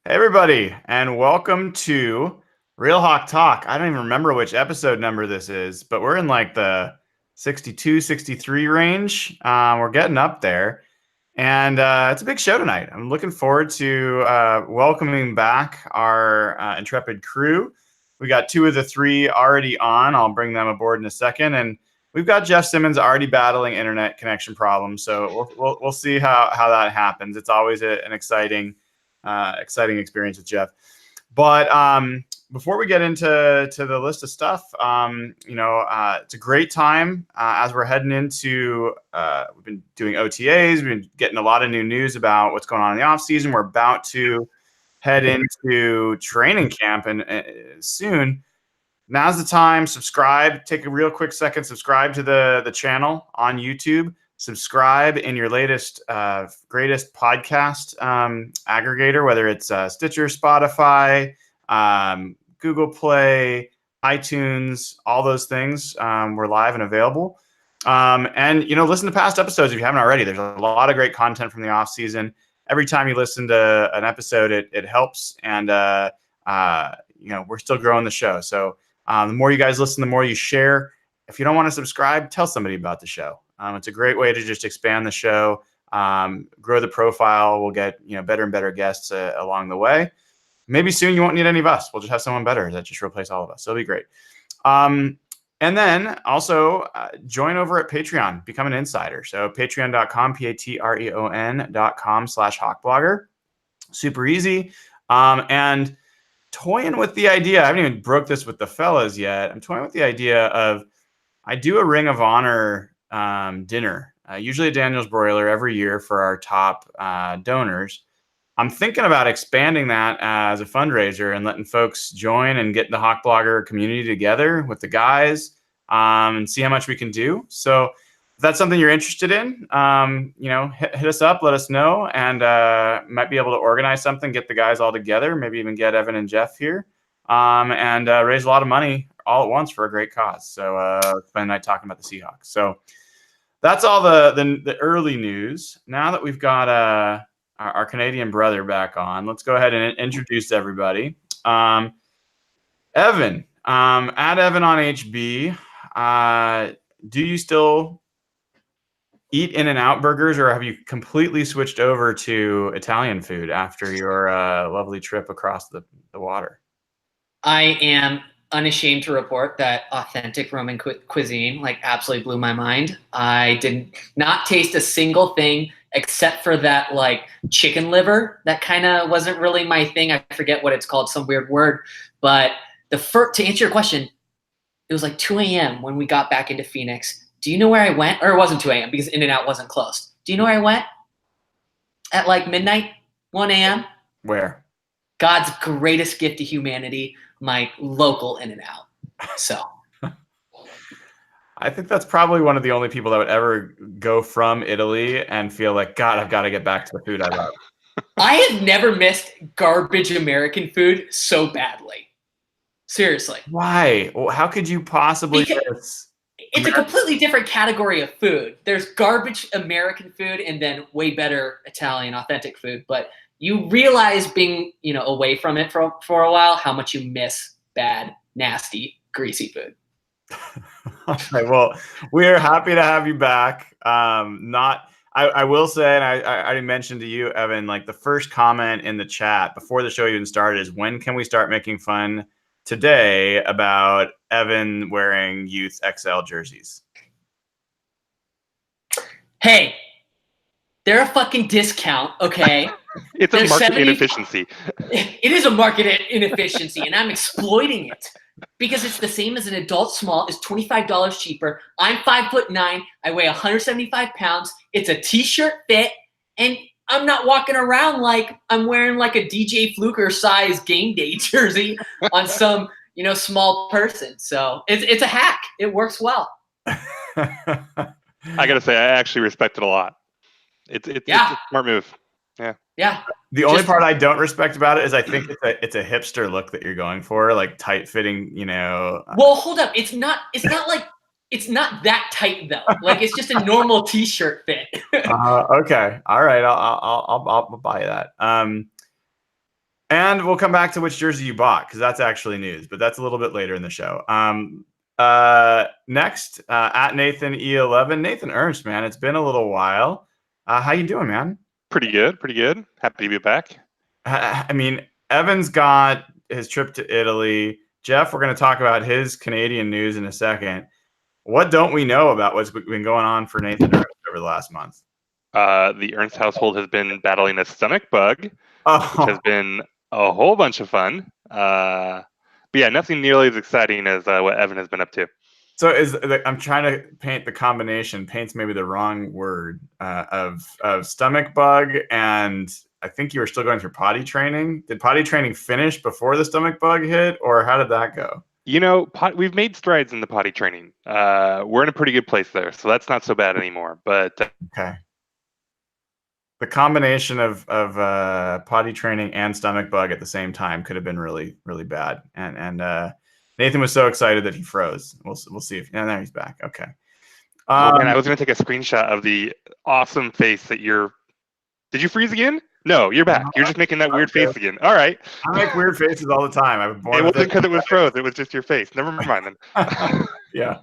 Hey everybody, and welcome to Real Hawk Talk. I don't even remember which episode number this is, but we're in like the 62, 63 range. We're getting up there, and it's a big show tonight. I'm looking forward to welcoming back our intrepid crew. We got two of the three already on. I'll bring them aboard in a second, and we've got Jeff Simmons already battling internet connection problems. So we'll see how that happens. It's always an exciting experience with Jeff. But before we get into the list of stuff, it's a great time as we're heading into. We've been doing OTAs. We've been getting a lot of new news about what's going on in the off season. We're about to head into training camp and soon. Now's the time. Subscribe. Take a real quick second. Subscribe to the channel on YouTube. Subscribe in your latest, greatest podcast aggregator, whether it's Stitcher, Spotify, Google Play, iTunes, all those things. We're live and available. And listen to past episodes if you haven't already. There's a lot of great content from the off season. Every time you listen to an episode, it helps, and we're still growing the show. So the more you guys listen, the more you share. If you don't want to subscribe, tell somebody about the show. It's a great way to just expand the show, grow the profile. We'll get better and better guests along the way. Maybe soon you won't need any of us. We'll just have someone better that just replace all of us. So it'll be great. And then also join over at Patreon. Become an insider. So patreon.com, patreon.com/hawkblogger. Super easy. And toying with the idea. I haven't even broke this with the fellas yet. I'm toying with the idea of I do a Ring of Honor dinner, usually at Daniel's Broiler every year for our top donors. I'm thinking about expanding that as a fundraiser and letting folks join and get the Hawk Blogger community together with the guys and see how much we can do. So if that's something you're interested in, hit us up, let us know, and might be able to organize something, get the guys all together, maybe even get Evan and Jeff here, and raise a lot of money all at once for a great cause. So spend the night talking about the Seahawks. So that's all the early news. Now that we've got our Canadian brother back on, let's go ahead and introduce everybody. Evan, at Evan on HB, do you still eat In-N-Out burgers, or have you completely switched over to Italian food after your lovely trip across the water? I am unashamed to report that authentic Roman cuisine absolutely blew my mind. I did not taste a single thing except for that chicken liver. That kind of wasn't really my thing. I forget what it's called, some weird word. But to answer your question, it was 2 a.m. when we got back into Phoenix. Do you know where I went? Or it wasn't 2 a.m. because In-N-Out wasn't closed. Do you know where I went? At midnight, 1 a.m.? Where? God's greatest gift to humanity, my local In-N-Out. So I think that's probably one of the only people that would ever go from Italy and feel like, God, I've got to get back to the food I love. I have never missed garbage American food so badly. Seriously. Why? Well, how could you possibly miss? It's a completely different category of food. There's garbage American food and then way better Italian authentic food. But you realize being, away from it for a while, how much you miss bad, nasty, greasy food. Okay, well, we are happy to have you back. I will say, and I already mentioned to you, Evan, the first comment in the chat before the show even started is, when can we start making fun today about Evan wearing youth XL jerseys? Hey, they're a fucking discount, okay? It's a market inefficiency. It is a market inefficiency, and I'm exploiting it because it's the same as an adult small. It's $25 cheaper. I'm 5'9". I weigh 175 pounds. It's a t-shirt fit, and I'm not walking around like I'm wearing a DJ Fluker size game day jersey on some, small person. So it's a hack. It works well. I gotta say, I actually respect it a lot. It's a smart move. Yeah. Yeah. The only part I don't respect about it is I think it's a hipster look that you're going for, tight fitting, Well, hold up. It's not that tight though. It's just a normal t-shirt fit. Okay. All right. I'll buy that. And we'll come back to which jersey you bought because that's actually news, but that's a little bit later in the show. Next, at Nathan E11, Nathan Ernst, man, it's been a little while. How you doing, man? Pretty good, pretty good. Happy to be back. I mean, Evan's got his trip to Italy. Jeff, we're going to talk about his Canadian news in a second. What don't we know about what's been going on for Nathan Ernst over the last month? The Ernst household has been battling a stomach bug, which has been a whole bunch of fun. But yeah, nothing nearly as exciting as what Evan has been up to. So I'm trying to paint the combination. Paint's maybe the wrong word of stomach bug, and I think you were still going through potty training. Did potty training finish before the stomach bug hit, or how did that go? You know, we've made strides in the potty training. We're in a pretty good place there, so that's not so bad anymore. But okay, the combination of potty training and stomach bug at the same time could have been really, really bad. And Nathan was so excited that he froze. We'll see if there he's back. Okay. Man, I was going to take a screenshot of the awesome face that you're. Did you freeze again? No, you're back. You're just making that weird face again. All right. I make weird faces all the time. It wasn't because it was froze. It was just your face. Never mind then. Yeah.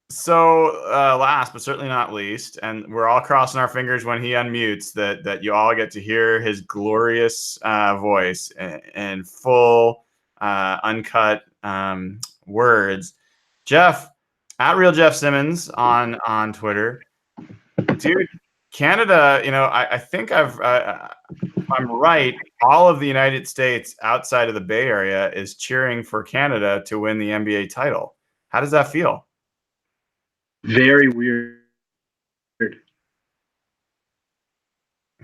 So last but certainly not least, and we're all crossing our fingers when he unmutes that you all get to hear his glorious voice and full uncut words. Jeff, at Real Jeff Simmons on Twitter. Dude, Canada, I think if I'm right, all of the United States outside of the Bay Area is cheering for Canada to win the NBA title. How does that feel? Very weird.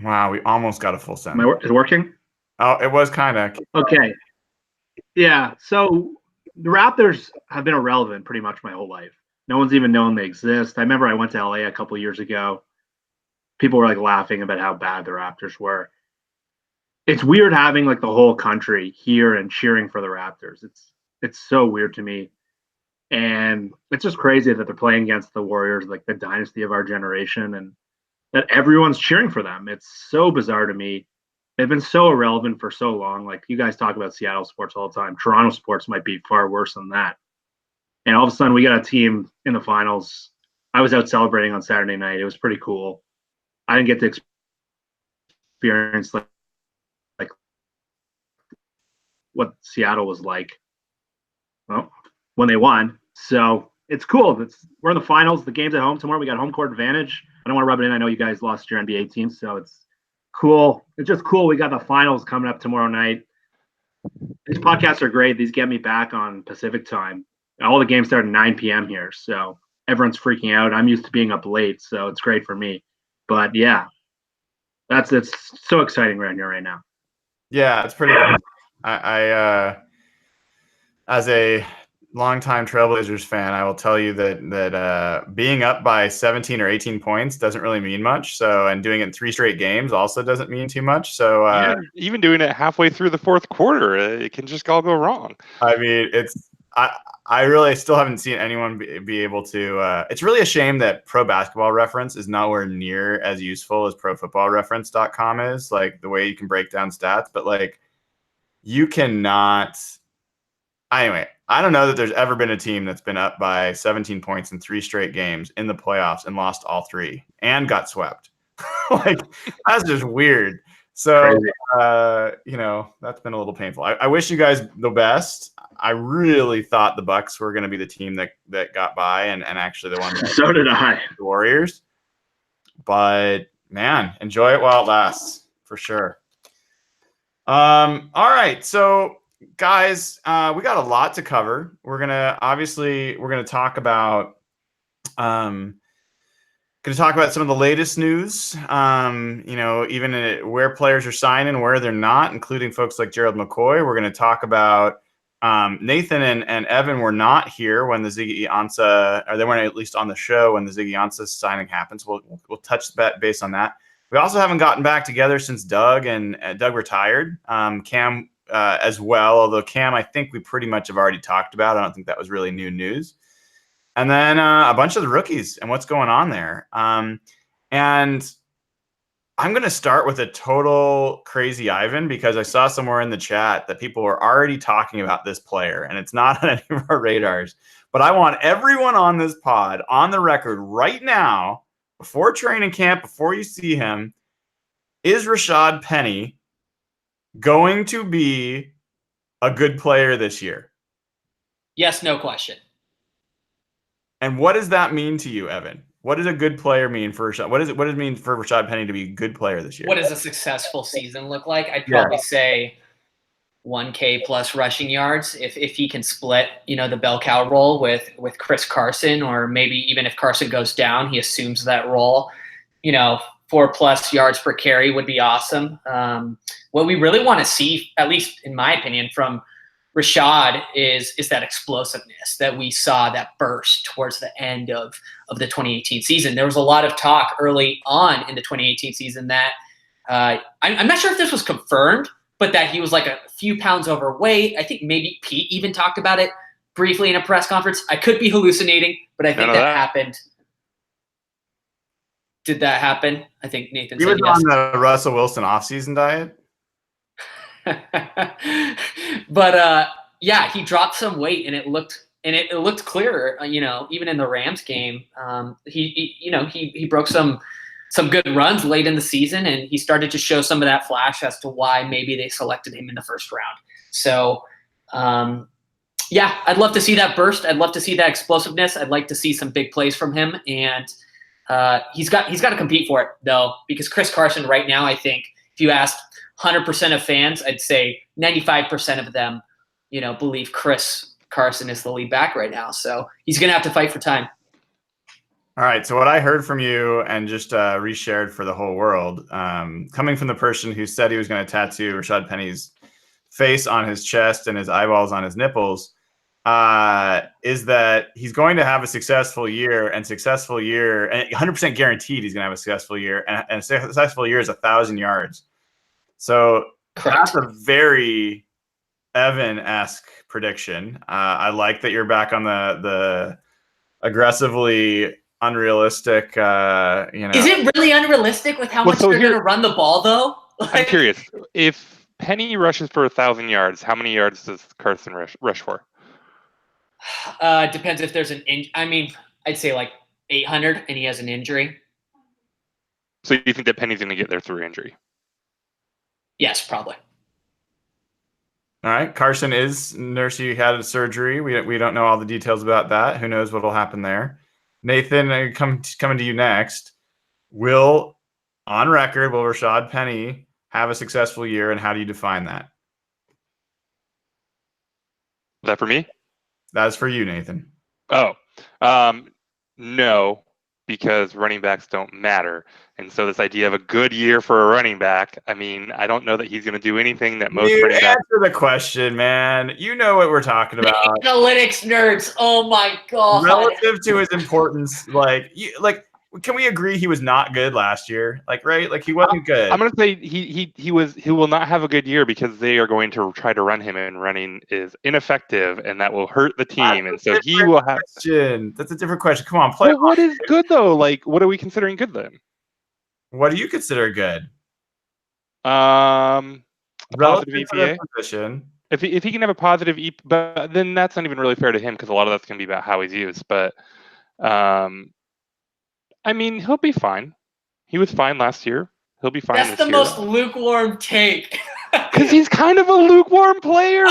Wow, we almost got a full sentence. Is it working? Oh, it was kind of. Okay. Yeah, so the Raptors have been irrelevant pretty much my whole life. No one's even known they exist. I remember I went to LA a couple of years ago. People were like laughing about how bad the Raptors were. It's weird having like the whole country here and cheering for the Raptors. It's so weird to me. And it's just crazy that they're playing against the Warriors, like the dynasty of our generation, and that everyone's cheering for them. It's so bizarre to me. They've been so irrelevant for so long. Like you guys talk about Seattle sports all the time. Toronto sports might be far worse than that. And all of a sudden we got a team in the finals. I was out celebrating on Saturday night. It was pretty cool. I didn't get to experience like what Seattle was like. Well, when they won. So it's cool. We're in the finals. The game's at home tomorrow. We got home court advantage. I don't want to rub it in. I know you guys lost your NBA team, so it's cool. It's just cool. We got the finals coming up tomorrow night. These podcasts are great. These get me back on Pacific time. All the games start at 9 p.m. here, so everyone's freaking out. I'm used to being up late, so it's great for me. But yeah, it's so exciting right here, right now. Yeah, it's pretty cool. I as a longtime Trailblazers fan, I will tell you that being up by 17 or 18 points doesn't really mean much. So, and doing it in 3 straight games also doesn't mean too much. So, even doing it halfway through the fourth quarter, it can just all go wrong. I mean, I really still haven't seen anyone be able to. It's really a shame that Pro Basketball Reference is nowhere near as useful as ProFootballReference.com is. Like the way you can break down stats, but like you cannot. Anyway, I don't know that there's ever been a team that's been up by 17 points in 3 straight games in the playoffs and lost all 3 and got swept. Like that's just weird. So, that's been a little painful. I wish you guys the best. I really thought the Bucks were going to be the team that got by and actually the one that so did I. The Warriors. But man, enjoy it while it lasts for sure. All right. So guys, we got a lot to cover. We're going to talk about some of the latest news, even where players are signing, where they're not, including folks like Gerald McCoy. We're going to talk about Nathan and Evan were not here when the Ziggy Ansah, or they weren't at least on the show when the Ziggy Ansah signing happens. We'll touch base on that. We also haven't gotten back together since Doug retired. Cam as well, although Cam, I think we pretty much have already talked about. I don't think that was really new news. And then a bunch of the rookies and what's going on there. And I'm going to start with a total crazy Ivan because I saw somewhere in the chat that people were already talking about this player, and it's not on any of our radars. But I want everyone on this pod on the record right now, before training camp, before you see him, is Rashad Penny going to be a good player this year? Yes, no question. And what does that mean to you, Evan? What does a good player mean for Rashad? What does it mean for Rashad Penny to be a good player this year? What does a successful season look like? I'd probably say 1K plus rushing yards if he can split, the bell cow role with Chris Carson, or maybe even if Carson goes down, he assumes that role. 4+ yards per carry would be awesome. What we really want to see, at least in my opinion, from Rashad is that explosiveness that we saw, that burst towards the end of the 2018 season. There was a lot of talk early on in the 2018 season that I'm not sure if this was confirmed, but that he was like a few pounds overweight. I think maybe Pete even talked about it briefly in a press conference. I could be hallucinating, but I think that happened. Did that happen? I think Nathan said yes. He was on the Russell Wilson offseason diet. But yeah, he dropped some weight, and it looked clearer. Even in the Rams game, he broke some good runs late in the season, and he started to show some of that flash as to why maybe they selected him in the first round. So, yeah, I'd love to see that burst. I'd love to see that explosiveness. I'd like to see some big plays from him, and he's got to compete for it though, because Chris Carson right now, I think if you asked 100% of fans, I'd say 95% of them, believe Chris Carson is the lead back right now. So he's going to have to fight for time. All right. So what I heard from you and just reshared for the whole world, coming from the person who said he was going to tattoo Rashad Penny's face on his chest and his eyeballs on his nipples, is that he's going to have a successful year, and 100% guaranteed he's going to have a successful year, and a successful year is 1,000 yards. So Correct. That's a very Evan-esque prediction. I like that you're back on the aggressively unrealistic. Is it really unrealistic with how much they're going to run the ball, though? I'm curious. If Penny rushes for 1,000 yards, how many yards does Carson rush for? Depends if there's an I'd say like 800, and he has an injury. So you think that Penny's going to get there through injury? Yes, probably. All right. Carson is nursing. Had a surgery. We don't know all the details about that. Who knows what will happen there? Nathan, coming to you next. On record, will Rashad Penny have a successful year, and how do you define that? Is that for me? That is for you, Nathan. Oh, no, because running backs don't matter. And so this idea of a good year for a running back, I don't know that he's going to do anything that most running backs... Answer the question, man. You know what we're talking about. The analytics nerds. Oh, my God. Relative to his importance, can we agree he was not good last year? Right? He wasn't good. I'm going to say he will not have a good year because they are going to try to run him, and running is ineffective, and that will hurt the team. And so he will have... That's a different question. Come on, play. Well, what is good, though? What are we considering good, then? What do you consider good? Positive EPA position. If he can have a positive but then that's not even really fair to him, because a lot of that's going to be about how he's used. But he'll be fine. He was fine last year. He'll be fine. That's the most lukewarm take. Because he's kind of a lukewarm player.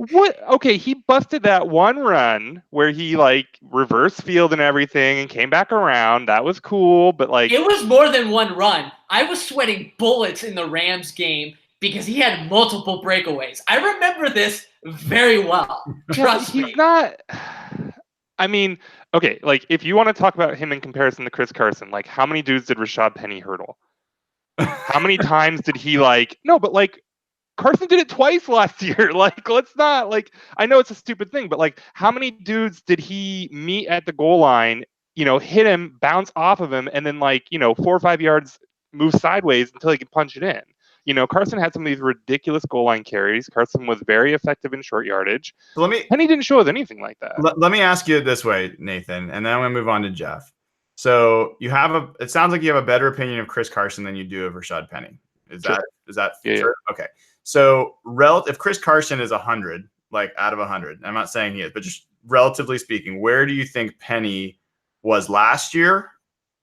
What? Okay, he busted that one run where he reverse field and everything and came back around. That was cool, but it was more than one run. I was sweating bullets in the Rams game because he had multiple breakaways. I remember this very well. Trust me. He's not. Okay, if you want to talk about him in comparison to Chris Carson, how many dudes did Rashad Penny hurdle? How many times did he No, but Carson did it twice last year. Let's not I know it's a stupid thing, but how many dudes did he meet at the goal line, hit him, bounce off of him, and then 4 or 5 yards move sideways until he could punch it in? Carson had some of these ridiculous goal line carries. Carson was very effective in short yardage. So Penny didn't show us anything like that. Let me ask you it this way, Nathan, and then I'm going to move on to Jeff. So it sounds like you have a better opinion of Chris Carson than you do of Rashad Penny. Is Sure. that Yeah, true? yeah. Okay. So if Chris Carson is 100, like out of 100, I'm not saying he is, but just relatively speaking, where do you think Penny was last year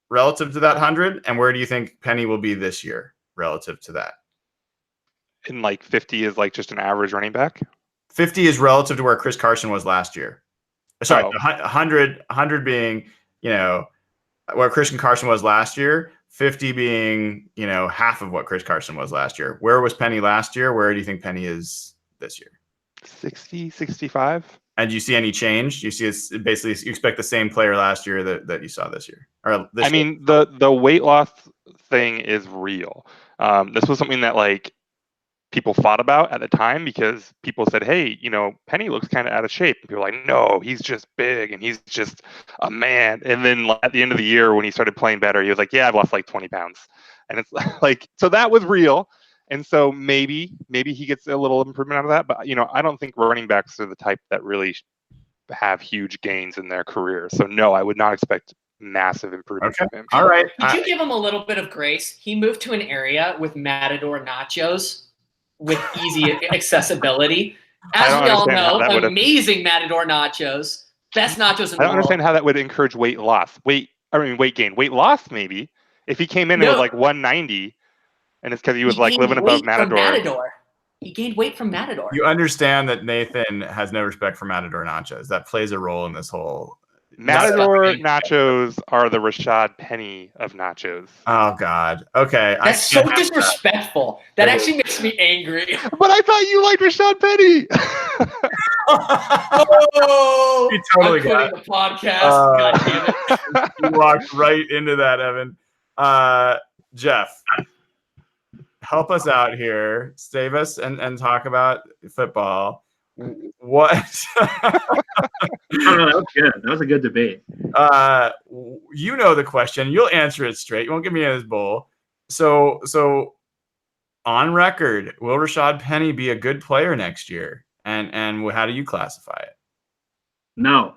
relative to that 100? And where do you think Penny will be this year relative to that? And like 50 is like just an average running back. 50 is relative to where Chris Carson was last year. Sorry, Oh. 100 being, where Christian Carson was last year, 50 being, half of what Chris Carson was last year. Where was Penny last year? Where do you think Penny is this year? 60, 65. And do you see any change? Do you see it's basically you expect the same player last year that you saw this year? Or this I mean, the weight loss thing is real. This was something that like people fought about at the time because people said, hey, Penny looks kind of out of shape. And people were like, no, he's just big and he's just a man. And then at the end of the year, when he started playing better, he was like, yeah, I've lost like 20 pounds. And it's like, so that was real. And so maybe he gets a little improvement out of that. But, I don't think running backs are the type that really have huge gains in their career. So no, I would not expect massive improvement from him. All right. Could you give him a little bit of grace? He moved to an area with Matador nachos with easy accessibility. As we all know, amazing Matador nachos. Best nachos in the world. I don't understand how that would encourage weight loss. Weight gain. Weight loss, maybe. If he came in and was like 190, and it's because he was like living above Matador. He gained weight from Matador. You understand that Nathan has no respect for Matador nachos. That plays a role in this whole. Matador nachos are the Rashad Penny of nachos. Oh God. Okay. That's so disrespectful. That actually makes me angry. But I thought you liked Rashad Penny. Oh, you totally I'm quitting the podcast. God damn it. You walked right into that, Evan. Jeff, help us out here. Save us and talk about football. What? That was good. That was a good debate. You know the question. You'll answer it straight. You won't give me his bull. So on record, will Rashad Penny be a good player next year? And how do you classify it? No.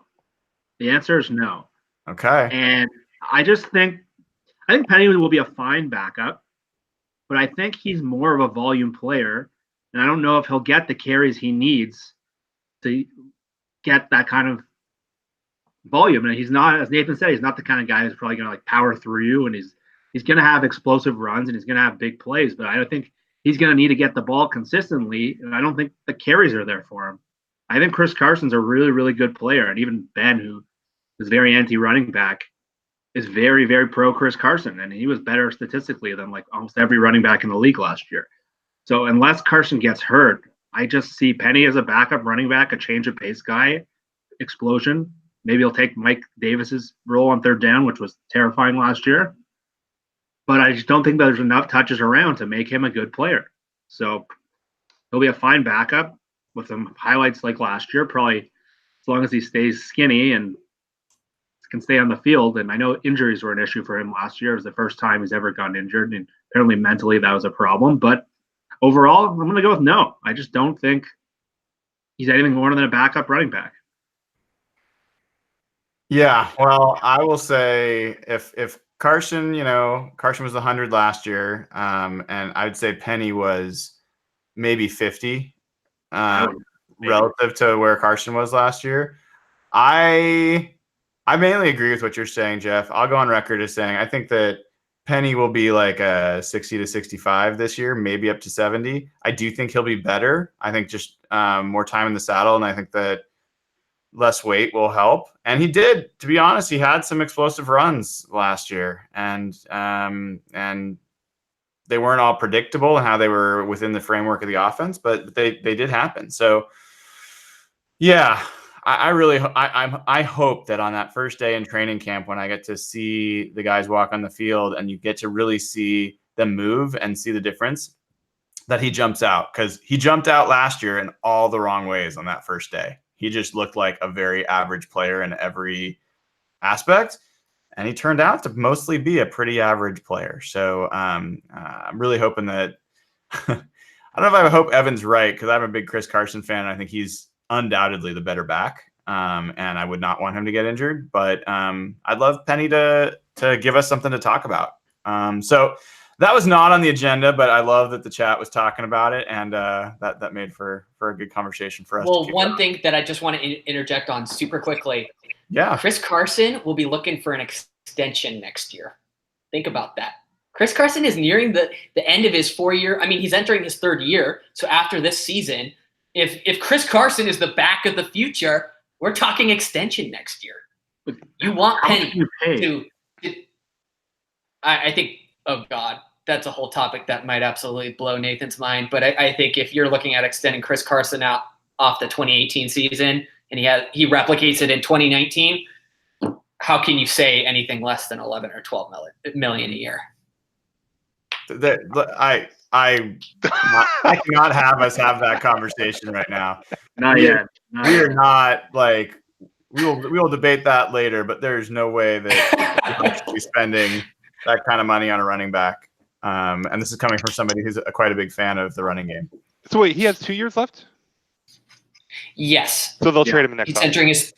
The answer is no. Okay. And I think Penny will be a fine backup, but I think he's more of a volume player. And I don't know if he'll get the carries he needs to get that kind of volume. And he's not, as Nathan said, he's not the kind of guy who's probably going to like power through you. And he's going to have explosive runs and he's going to have big plays. But I don't think he's going to need to get the ball consistently. And I don't think the carries are there for him. I think Chris Carson's a really, really good player. And even Ben, who is very anti-running back, is very, very pro Chris Carson. And he was better statistically than like almost every running back in the league last year. So unless Carson gets hurt, I just see Penny as a backup running back, a change of pace guy, explosion. Maybe he'll take Mike Davis's role on third down, which was terrifying last year. But I just don't think there's enough touches around to make him a good player. So he'll be a fine backup with some highlights like last year, probably as long as he stays skinny and can stay on the field. And I know injuries were an issue for him last year. It was the first time he's ever gotten injured. And apparently mentally that was a problem. But overall, I'm going to go with no. I just don't think he's anything more than a backup running back. Yeah, well, I will say if Carson, Carson was 100 last year, and I'd say Penny was maybe 50 relative to where Carson was last year. I mainly agree with what you're saying, Jeff. I'll go on record as saying I think that Penny will be like a 60 to 65 this year, maybe up to 70. I do think he'll be better. I think just more time in the saddle, and I think that less weight will help. And he did, to be honest, he had some explosive runs last year, and they weren't all predictable and how they were within the framework of the offense, but they did happen. So yeah, I hope that on that first day in training camp, when I get to see the guys walk on the field and you get to really see them move and see the difference, that he jumps out, because he jumped out last year in all the wrong ways on that first day. He just looked like a very average player in every aspect, and he turned out to mostly be a pretty average player. So I'm really hoping that I don't know if I hope Evan's right, because I'm a big Chris Carson fan. I think he's undoubtedly the better back. and I would not want him to get injured. But I'd love Penny to give us something to talk about. So that was not on the agenda, but I love that the chat was talking about it, and that made for a good conversation for us. Well, one thing that I just want to interject on super quickly. Yeah. Chris Carson will be looking for an extension next year. Think about that. Chris Carson is nearing the end of his 4-year. I mean, he's entering his 3rd year. So after this season, if Chris Carson is the back of the future, we're talking extension next year. You want Penny to I think, oh God, that's a whole topic that might absolutely blow Nathan's mind. But I think if you're looking at extending Chris Carson out off the 2018 season and he replicates it in 2019, how can you say anything less than 11 or 12 million a year? I cannot have us have that conversation right now. Not yet. We are not like we will debate that later, but there is no way that we're actually spending that kind of money on a running back. And this is coming from somebody who's quite a big fan of the running game. So wait, he has 2 years left? Yes. So they'll trade him next He's time. entering his.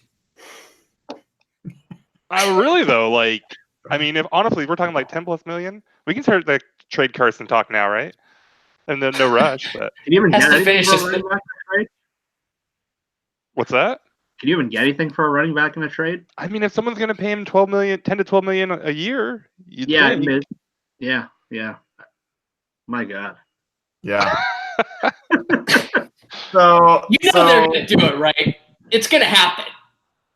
Really though, like, I mean, if honestly we're talking like 10+ million, we can start the trade Carson talk now, right? And then no rush. But Can you even Has get to anything finish for a this- running back in a trade? what's that? Can you even get anything for a running back in a trade? I mean, if someone's gonna pay him 10 to 12 million a year, you'd Yeah, think. yeah. My God. Yeah. So they're going to do it, right? It's going to happen.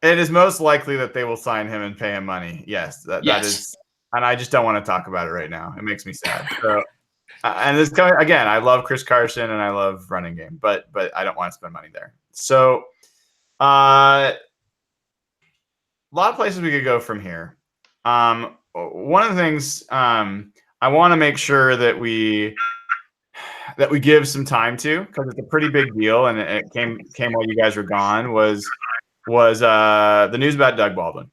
It is most likely that they will sign him and pay him money. Yes, that is, and I just don't want to talk about it right now. It makes me sad. So, and this coming again. I love Chris Carson and I love running game, but I don't want to spend money there. So, a lot of places we could go from here. One of the things I want to make sure that we give some time to, because it's a pretty big deal, and it came while you guys were gone, was the news about Doug Baldwin.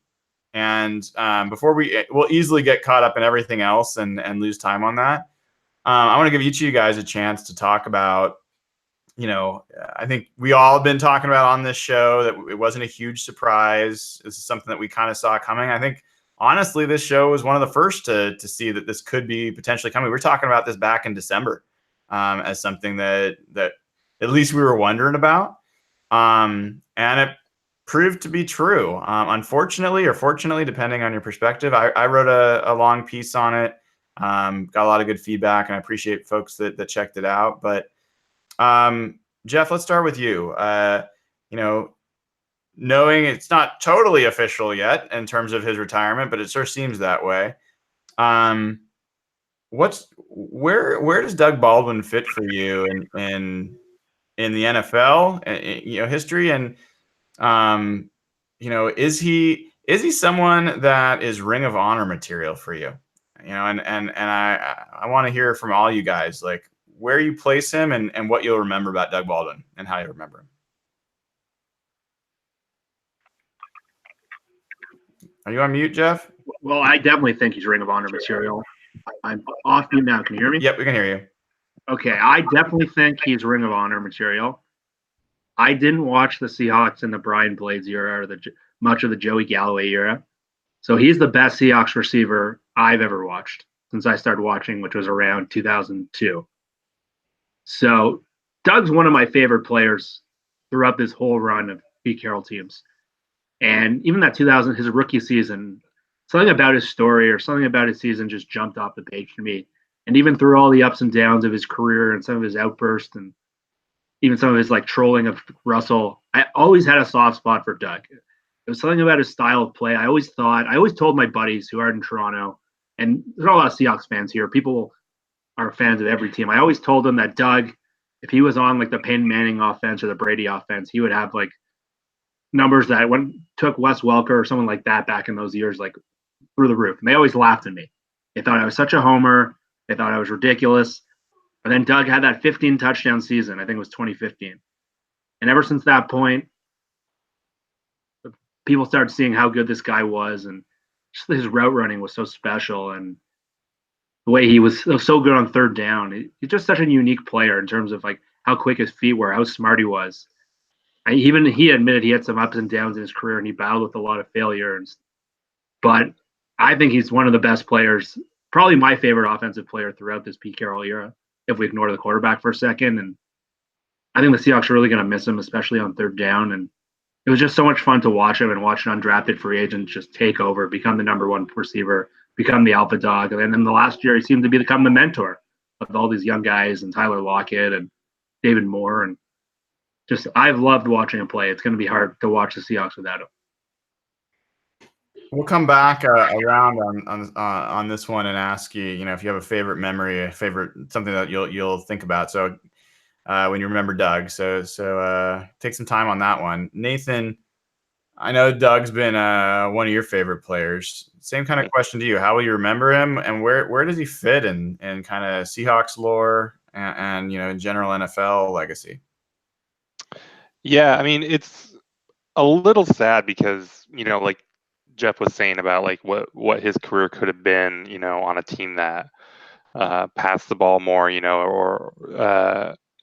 And before we'll easily get caught up in everything else and lose time on that, I want to give each of you guys a chance to talk about, I think we all have been talking about on this show that it wasn't a huge surprise. This is something that we kind of saw coming. I think, honestly, this show was one of the first to see that this could be potentially coming. We were talking about this back in December as something that at least we were wondering about. And it proved to be true. Unfortunately, or fortunately, depending on your perspective, I wrote a long piece on it. Got a lot of good feedback, and I appreciate folks that checked it out. But Jeff, let's start with you. Knowing it's not totally official yet in terms of his retirement, but it sure seems that way. Where does Doug Baldwin fit for you in the NFL, history, and is he someone that is Ring of Honor material for you? And I want to hear from all you guys, like, where you place him and what you'll remember about Doug Baldwin and how you remember him. Are you on mute, Jeff? Well, I definitely think he's Ring of Honor material. I'm off mute now. Can you hear me? Yep, we can hear you. Okay, I definitely think he's Ring of Honor material. I didn't watch the Seahawks in the Brian Blades era or much of the Joey Galloway era. So he's the best Seahawks receiver I've ever watched since I started watching, which was around 2002. So Doug's one of my favorite players throughout this whole run of Pete Carroll teams. And even that his rookie season, something about his story or something about his season just jumped off the page to me. And even through all the ups and downs of his career and some of his outbursts and even some of his trolling of Russell, I always had a soft spot for Doug. It was something about his style of play. I always told my buddies who are in Toronto, and there's not a lot of Seahawks fans here. People are fans of every team. I always told them that Doug, if he was on the Peyton Manning offense or the Brady offense, he would have numbers that took Wes Welker or someone like that back in those years, through the roof. And they always laughed at me. They thought I was such a homer. They thought I was ridiculous. But then Doug had that 15 touchdown season. I think it was 2015. And ever since that point, people started seeing how good this guy was, and just his route running was so special, and the way he was so good on third down. He's just such a unique player in terms of how quick his feet were, how smart he was. Even he admitted he had some ups and downs in his career, and he battled with a lot of failures. But I think he's one of the best players, probably my favorite offensive player throughout this Pete Carroll era, if we ignore the quarterback for a second. And I think the Seahawks are really going to miss him, especially on third down. And it was just so much fun to watch him and watch an undrafted free agent just take over, become the number one receiver, become the alpha dog. And then the last year, he seemed to become the mentor of all these young guys and Tyler Lockett and David Moore. And just, I've loved watching him play. It's going to be hard to watch the Seahawks without him. We'll come back around on this one and ask you, if you have a favorite memory, something that you'll think about. So when you remember Doug, so take some time on that one. Nathan, I know Doug's been one of your favorite players. Same kind of question to you. How will you remember him, and where does he fit in kind of Seahawks lore and in general NFL legacy? Yeah, I mean, it's a little sad because, like Jeff was saying about like what his career could have been, on a team that passed the ball more,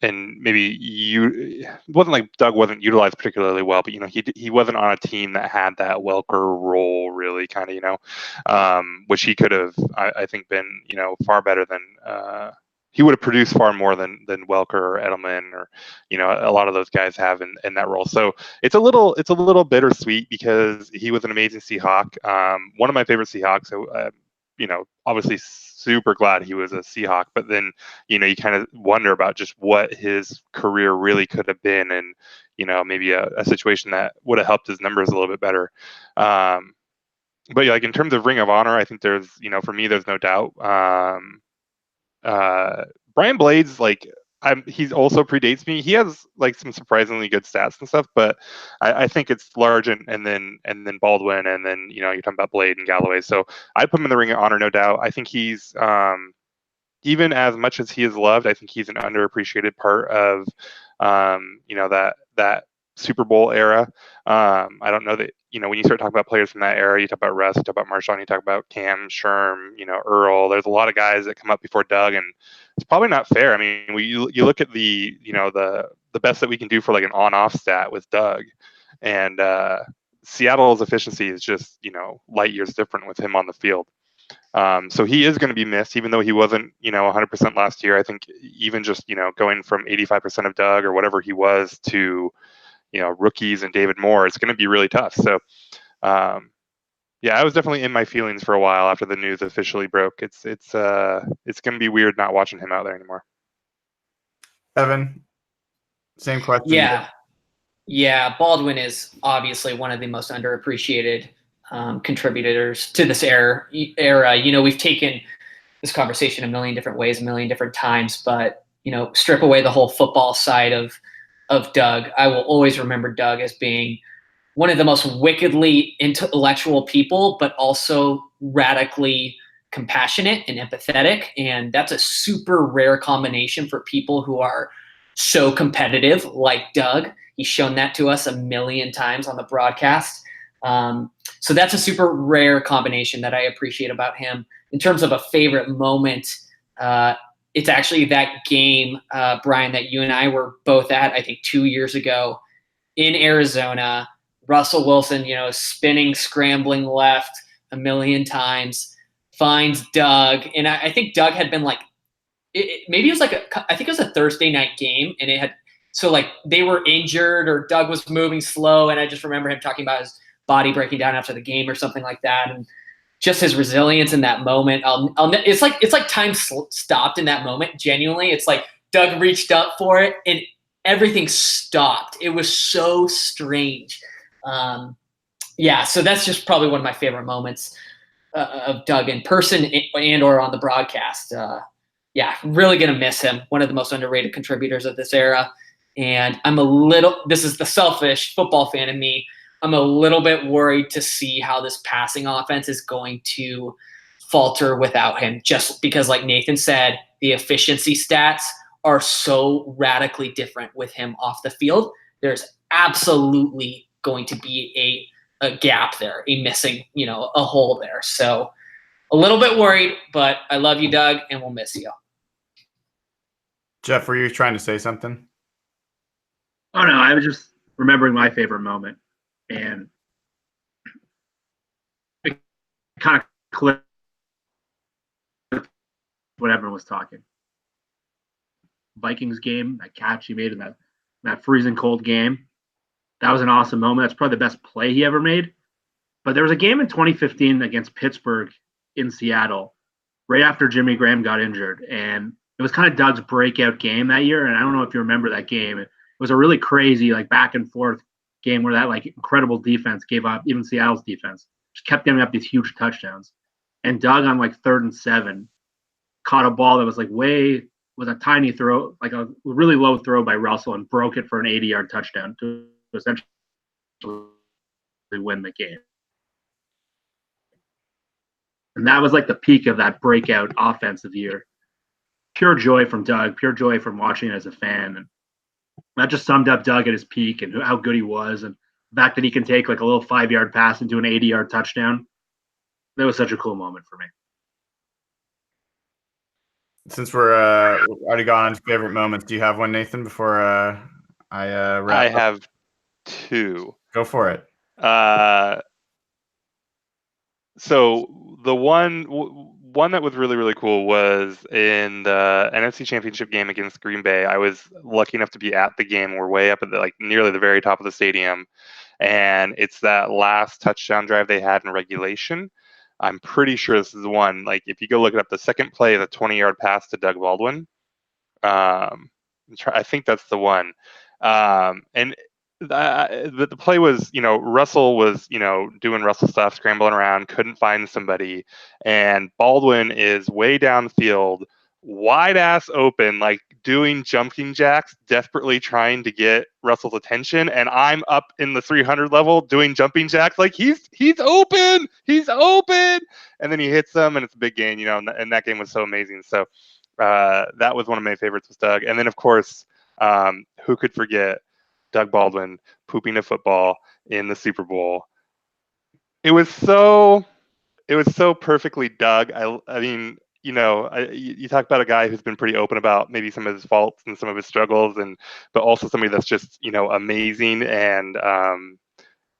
and maybe it wasn't like Doug wasn't utilized particularly well, but he wasn't on a team that had that Welker role really kind of, which he could have, I think, been far better than. He would have produced far more than Welker or Edelman or a lot of those guys have in that role. So it's a little bittersweet because he was an amazing Seahawk, one of my favorite Seahawks. So obviously super glad he was a Seahawk, but then you kind of wonder about just what his career really could have been, and maybe a situation that would have helped his numbers a little bit better. But like in terms of Ring of Honor, I think there's for me there's no doubt. Brian Blades, like he's also predates me. He has like some surprisingly good stats and stuff, but I think it's Large and then Baldwin, and then you're talking about Blade and Galloway. So I put him in the Ring of Honor, no doubt. I think he's even as much as he is loved, I think he's an underappreciated part of that Super Bowl era. I don't know that when you start talking about players from that era, you talk about Russ, you talk about Marshawn, you talk about Cam, Sherm, Earl. There's a lot of guys that come up before Doug, and it's probably not fair. I mean, you look at the the best that we can do for like an on-off stat with Doug, and Seattle's efficiency is just light years different with him on the field. So he is going to be missed, even though he wasn't 100% last year. I think even just going from 85% of Doug or whatever he was to rookies and David Moore, it's going to be really tough. So, yeah, I was definitely in my feelings for a while after the news officially broke. It's going to be weird not watching him out there anymore. Evan, same question. Yeah. Baldwin is obviously one of the most underappreciated contributors to this era. We've taken this conversation a million different ways, a million different times, but strip away the whole football side of Doug. I will always remember Doug as being one of the most wickedly intellectual people, but also radically compassionate and empathetic. And that's a super rare combination for people who are so competitive like Doug. He's shown that to us a million times on the broadcast. So that's a super rare combination that I appreciate about him. In terms of a favorite moment, it's actually that game, Brian, that you and I were both at, I think 2 years ago in Arizona. Russell Wilson, spinning, scrambling left a million times, finds Doug. And I think Doug had been like, maybe it was I think it was a Thursday night game. And so like they were injured or Doug was moving slow. And I just remember him talking about his body breaking down after the game or something like that. And just his resilience in that moment. It's like time stopped in that moment. Genuinely, it's like Doug reached up for it and everything stopped. It was so strange. So that's just probably one of my favorite moments of Doug in person and or on the broadcast. Really gonna miss him. One of the most underrated contributors of this era. And this is the selfish football fan in me, I'm a little bit worried to see how this passing offense is going to falter without him, just because, like Nathan said, the efficiency stats are so radically different with him off the field. There's absolutely going to be a gap there, a missing, a hole there. So a little bit worried, but I love you, Doug, and we'll miss you. Jeff, were you trying to say something? Oh, no, I was just remembering my favorite moment, and it kind of clicked when everyone was talking. Vikings game, that catch he made in that freezing cold game, that was an awesome moment. That's probably the best play he ever made. But there was a game in 2015 against Pittsburgh in Seattle, right after Jimmy Graham got injured, and it was kind of Doug's breakout game that year. And I don't know if you remember that game. It was a really crazy, like, back and forth game where that, like, incredible defense gave up, even Seattle's defense just kept giving up these huge touchdowns. And Doug on like 3rd and 7 caught a ball that was like was a tiny throw, like a really low throw by Russell, and broke it for an 80-yard touchdown to essentially win the game. And that was like the peak of that breakout offensive year. Pure joy from Doug, pure joy from watching it as a fan. And that just summed up Doug at his peak and how good he was. And the fact that he can take like a little 5-yard pass into an 80-yard touchdown, that was such a cool moment for me. Since we're already gone on to favorite moments, do you have one, Nathan, before I wrap I up? have 2. Go for it. So the one that was really, really cool was in the NFC Championship game against Green Bay. I was lucky enough to be at the game. We're way up at nearly the very top of the stadium, and it's that last touchdown drive they had in regulation. I'm pretty sure this is the one. Like, if you go look it up, the second play, the 20-yard pass to Doug Baldwin. I think that's the one. And the play was, Russell was, doing Russell stuff, scrambling around, couldn't find somebody, and Baldwin is way downfield, wide ass open, like doing jumping jacks, desperately trying to get Russell's attention, and I'm up in the 300 level doing jumping jacks, like he's open, and then he hits them, and it's a big gain, and that game was so amazing. So that was one of my favorites with Doug. And then, of course, who could forget Doug Baldwin pooping a football in the Super Bowl? It was so perfectly Doug. I mean, you talk about a guy who's been pretty open about maybe some of his faults and some of his struggles, but also somebody that's just, amazing. And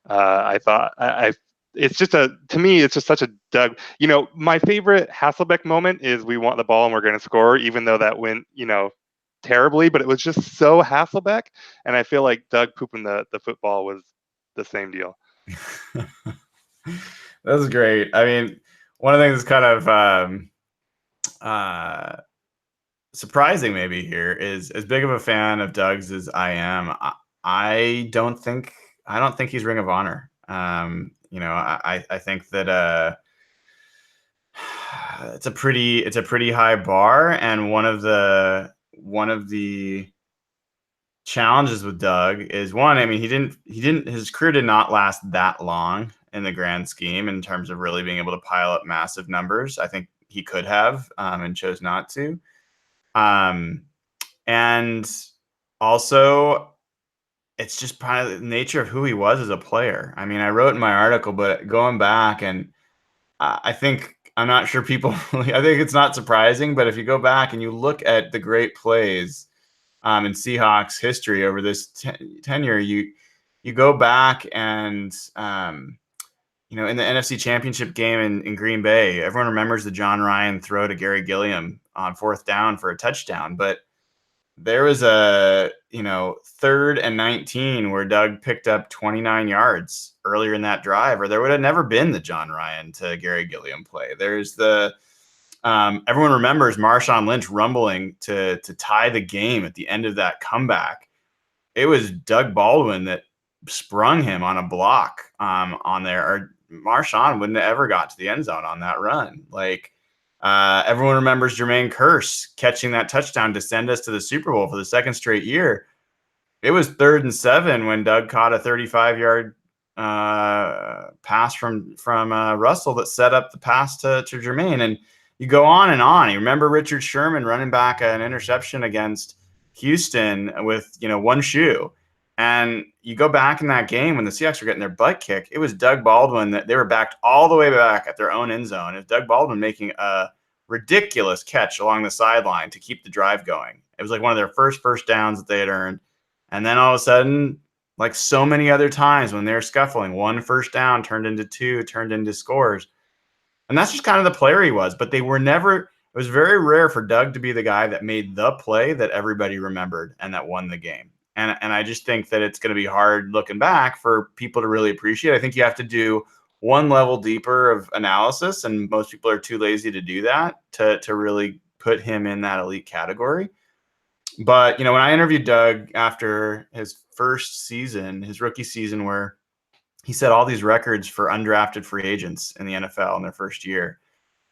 I thought it's just to me, it's just such a Doug. My favorite Hasselbeck moment is we want the ball and we're going to score, even though that went, terribly, but it was just so Hasselbeck. And I feel like Doug pooping the football was the same deal. That was great. I mean, one of the things that's kind of surprising maybe here is, as big of a fan of Doug's as I am, I don't think he's Ring of Honor. I think that it's a pretty high bar, and one of the challenges with Doug is, one, I mean, his career did not last that long in the grand scheme in terms of really being able to pile up massive numbers. I think he could have, and chose not to. And also, it's just part of the nature of who he was as a player. I mean, I wrote in my article, but going back, and I think, I'm not sure people, I think it's not surprising, but if you go back and you look at the great plays in Seahawks history over this tenure, you go back and, in the NFC Championship game in Green Bay, everyone remembers the John Ryan throw to Gary Gilliam on 4th down for a touchdown. But there was a, 3rd and 19 where Doug picked up 29 yards earlier in that drive, or there would have never been the John Ryan to Gary Gilliam play. There's the everyone remembers Marshawn Lynch rumbling to tie the game at the end of that comeback. It was Doug Baldwin that sprung him on a block on there, or Marshawn wouldn't have ever got to the end zone on that run. Like, everyone remembers Jermaine Kearse catching that touchdown to send us to the Super Bowl for the 2nd straight year. It was 3rd and 7 when Doug caught a 35-yard pass from Russell that set up the pass to Jermaine. And you go on and on. You remember Richard Sherman running back an interception against Houston with, one shoe. And you go back in that game when the Seahawks were getting their butt kicked, it was Doug Baldwin that they were backed all the way back at their own end zone. It was Doug Baldwin making a ridiculous catch along the sideline to keep the drive going. It was like one of their first downs that they had earned. And then all of a sudden, like so many other times when they're scuffling. 1 first down turned into 2, turned into scores. And that's just kind of the player he was. But they were never, it was very rare for Doug to be the guy that made the play that everybody remembered and that won the game. And I just think that it's going to be hard looking back for people to really appreciate. I think you have to do one level deeper of analysis, and most people are too lazy to do that to really put him in that elite category. But, when I interviewed Doug after his first season, his rookie season, where he set all these records for undrafted free agents in the NFL in their first year,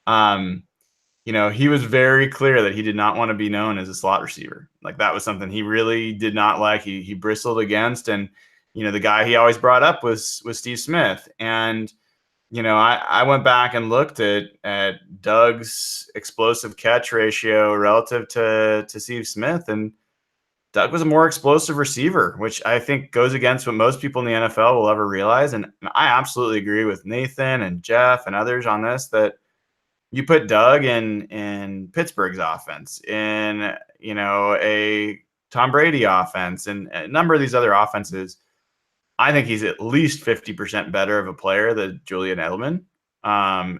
he was very clear that he did not want to be known as a slot receiver. Like, that was something he really did not like. He bristled against. And, the guy he always brought up was Steve Smith. And, I went back and looked at Doug's explosive catch ratio relative to Steve Smith, and Doug was a more explosive receiver, which I think goes against what most people in the NFL will ever realize. And I absolutely agree with Nathan and Jeff and others on this, that you put Doug in Pittsburgh's offense, in, a Tom Brady offense, and a number of these other offenses. I think he's at least 50% better of a player than Julian Edelman.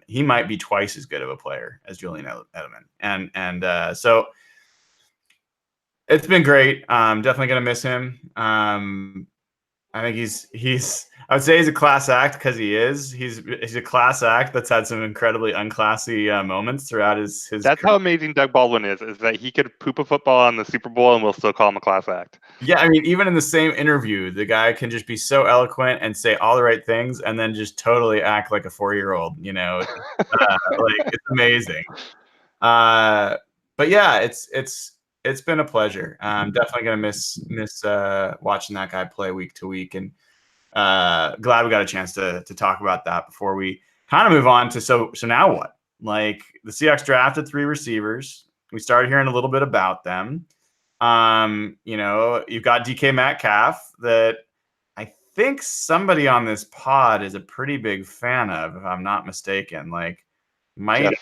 He might be twice as good of a player as Julian Edelman. And so it's been great. Definitely going to miss him. I think I would say he's a class act, because he is. He's a class act that's had some incredibly unclassy moments throughout his. That's how amazing Doug Baldwin is that he could poop a football on the Super Bowl and we'll still call him a class act. Yeah, I mean, even in the same interview, the guy can just be so eloquent and say all the right things, and then just totally act like a 4-year-old. Like, it's amazing. But yeah, it's been a pleasure. I'm definitely gonna miss watching that guy play week to week, and glad we got a chance to talk about that before we kind of move on to so now what? Like, the Seahawks drafted 3 receivers. We started hearing a little bit about them. You've got DK Metcalf, that I think somebody on this pod is a pretty big fan of, if I'm not mistaken. Like, might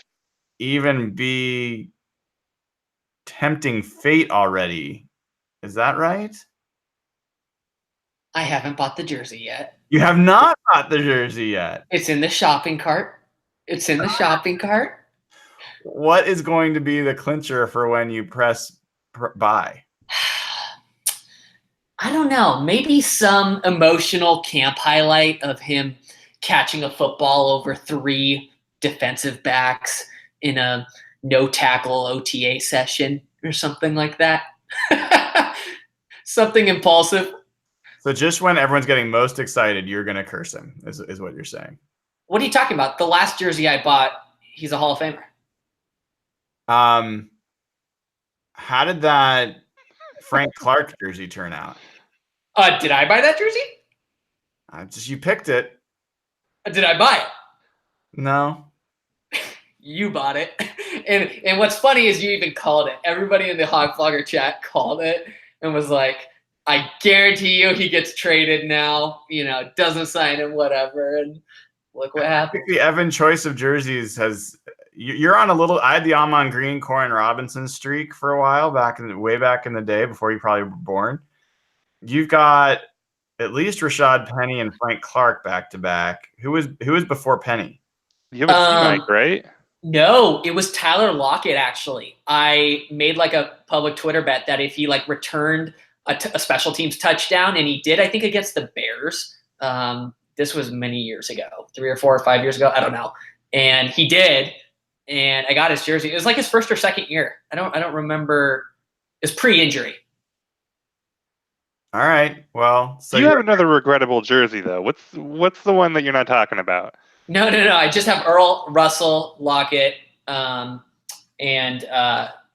even be tempting fate already. Is that right? I haven't bought the jersey yet. You have not bought the jersey yet. It's in the shopping cart. What is going to be the clincher for when you press buy? I don't know. Maybe some emotional camp highlight of him catching a football over 3 defensive backs in a no tackle OTA session or something like that. Something impulsive. So just when everyone's getting most excited, you're going to curse him, is what you're saying. What are you talking about? The last jersey I bought, he's a Hall of Famer. How did that Frank Clark jersey turn out? Did I buy that jersey? You picked it. Did I buy it? No. You bought it. And what's funny is you even called it. Everybody in the Hog Flogger chat called it and was like, I guarantee you he gets traded now, doesn't sign him, whatever. And look what happened. I think the Evan choice of jerseys you're on a little, I had the Amon Green, Corin Robinson streak for a while, way back in the day before you probably were born. You've got at least Rashad Penny and Frank Clark back to back. Who was before Penny? You have a T-Mike, right? No, it was Tyler Lockett, actually. I made like a public Twitter bet that if he returned a special teams touchdown, and he did, I think, against the Bears. This was many years ago, 3 or 4 or 5 years ago. I don't know. And he did, and I got his jersey. It was like his first or second year. I don't remember. It was pre-injury. All right. Well, so you have another regrettable jersey, though. What's the one that you're not talking about? No. I just have Earl, Russell, Lockett, and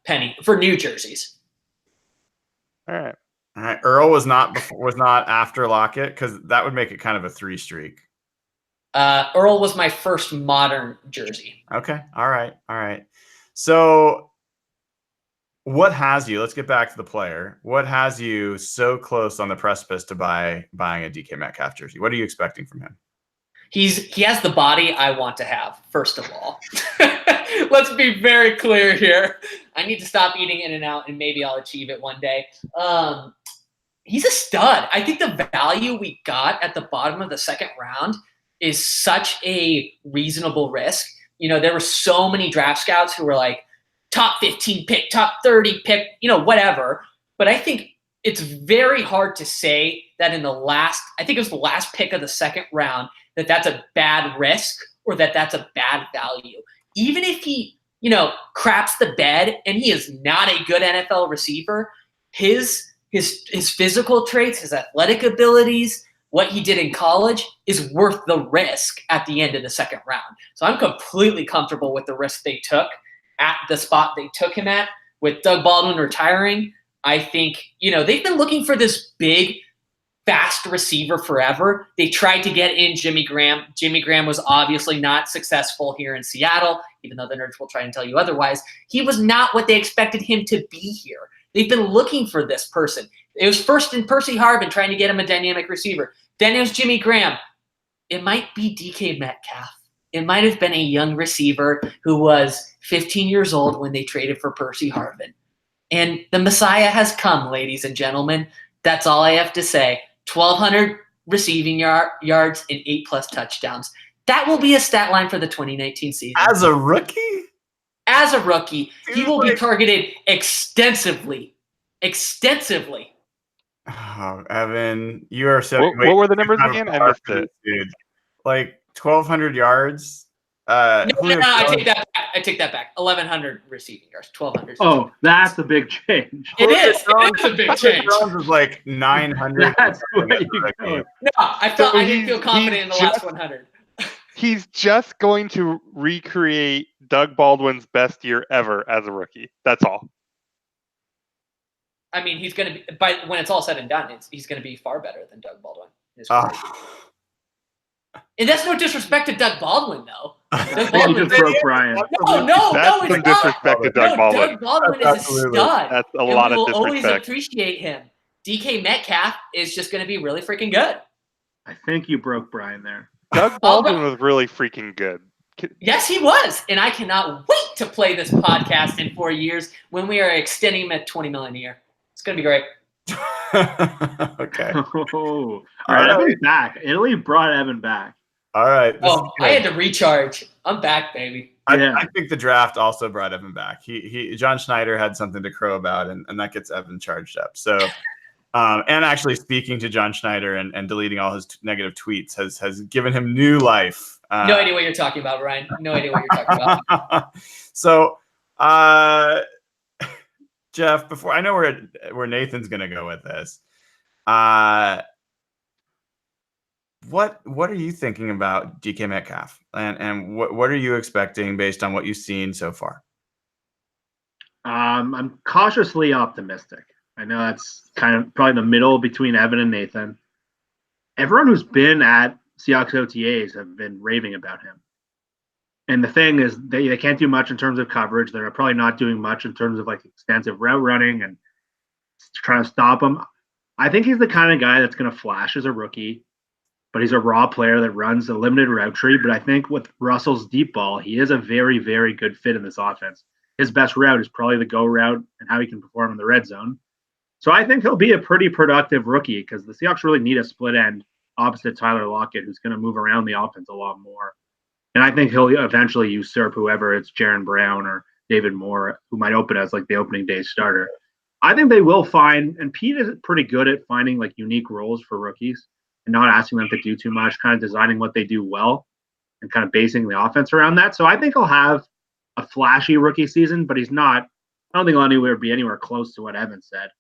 Penny for new jerseys. All right. Earl was not after Lockett, because that would make it kind of a 3 streak. Earl was my first modern jersey. Okay. All right. So what has you? Let's get back to the player. What has you so close on the precipice to buying a DK Metcalf jersey? What are you expecting from him? He has the body I want to have, first of all. Let's be very clear here. I need to stop eating In-N-Out, and maybe I'll achieve it one day. he's a stud. I think the value we got at the bottom of the second round is such a reasonable risk. You know, there were so many draft scouts who were like, top 15 pick, top 30 pick, you know, whatever. But I think it's very hard to say that in the last, I think it was the last pick of the second round, that that's a bad risk or that that's a bad value. Even if he, you know, craps the bed and he is not a good NFL receiver, his physical traits, his athletic abilities, what he did in college is worth the risk at the end of the second round. So I'm completely comfortable with the risk they took at the spot they took him at. With Doug Baldwin retiring, I think, you know, they've been looking for this big, fast receiver forever. They tried to get in Jimmy Graham. Jimmy Graham was obviously not successful here in Seattle, even though the nerds will try and tell you otherwise. He was not what they expected him to be here. They've been looking for this person. It was first in Percy Harvin trying to get him a dynamic receiver. Then it was Jimmy Graham. It might be DK Metcalf. It might have been a young receiver who was 15 years old when they traded for Percy Harvin. And the Messiah has come, ladies and gentlemen. That's all I have to say. 1,200 receiving yards and 8+ touchdowns. That will be a stat line for the 2019 season. As a rookie? As a rookie, Dude, he will be targeted extensively. Extensively. Oh, Evan, you are so. What were the numbers again? I missed it. Dude, like 1,200 yards. No, I take that back. I take that back. 1,100 receiving yards, 1,200. Oh, that's a big change. It is a big change. Jones was like 900. That's where you go. No, I didn't feel confident in the last 100. He's just going to recreate Doug Baldwin's best year ever as a rookie. That's all. I mean, he's going to be, when it's all said and done, he's going to be far better than Doug Baldwin. And that's no disrespect to Doug Baldwin, though. Doug Baldwin just broke Brian. No, that's it's some disrespect to Doug Baldwin. Doug Baldwin is a stud. That's a lot of disrespect. We'll always appreciate him. DK Metcalf is just going to be really freaking good. I think you broke Brian there. Doug Baldwin was really freaking good. Yes, he was. And I cannot wait to play this podcast in 4 years when we are extending him at $20 million a year. It's going to be great. Okay. All right, Evan's back. Italy brought Evan back. All right. I had to recharge. I'm back, baby. I think the draft also brought Evan back. John Schneider had something to crow about, and that gets Evan charged up. So, and actually speaking to John Schneider and deleting all his negative tweets has given him new life. No idea what you're talking about, Ryan. No idea what you're talking about. So, Jeff, before I know where Nathan's going to go with this, what are you thinking about DK Metcalf, and what are you expecting based on what you've seen so far? I'm cautiously optimistic. I know that's kind of probably the middle between Evan and Nathan. Everyone who's been at Seahawks OTAs have been raving about him. And the thing is, they can't do much in terms of coverage. They're probably not doing much in terms of like extensive route running and trying to stop him. I think he's the kind of guy that's going to flash as a rookie, but he's a raw player that runs a limited route tree. But I think with Russell's deep ball, he is a very, very good fit in this offense. His best route is probably the go route and how he can perform in the red zone. So I think he'll be a pretty productive rookie because the Seahawks really need a split end opposite Tyler Lockett, who's going to move around the offense a lot more. And I think he'll eventually usurp whoever it's Jaron Brown or David Moore, who might open as like the opening day starter. I think they will find, and Pete is pretty good at finding like unique roles for rookies and not asking them to do too much, kind of designing what they do well and kind of basing the offense around that. So I think he'll have a flashy rookie season, but he's not, I don't think he'll be anywhere close to what Evan said.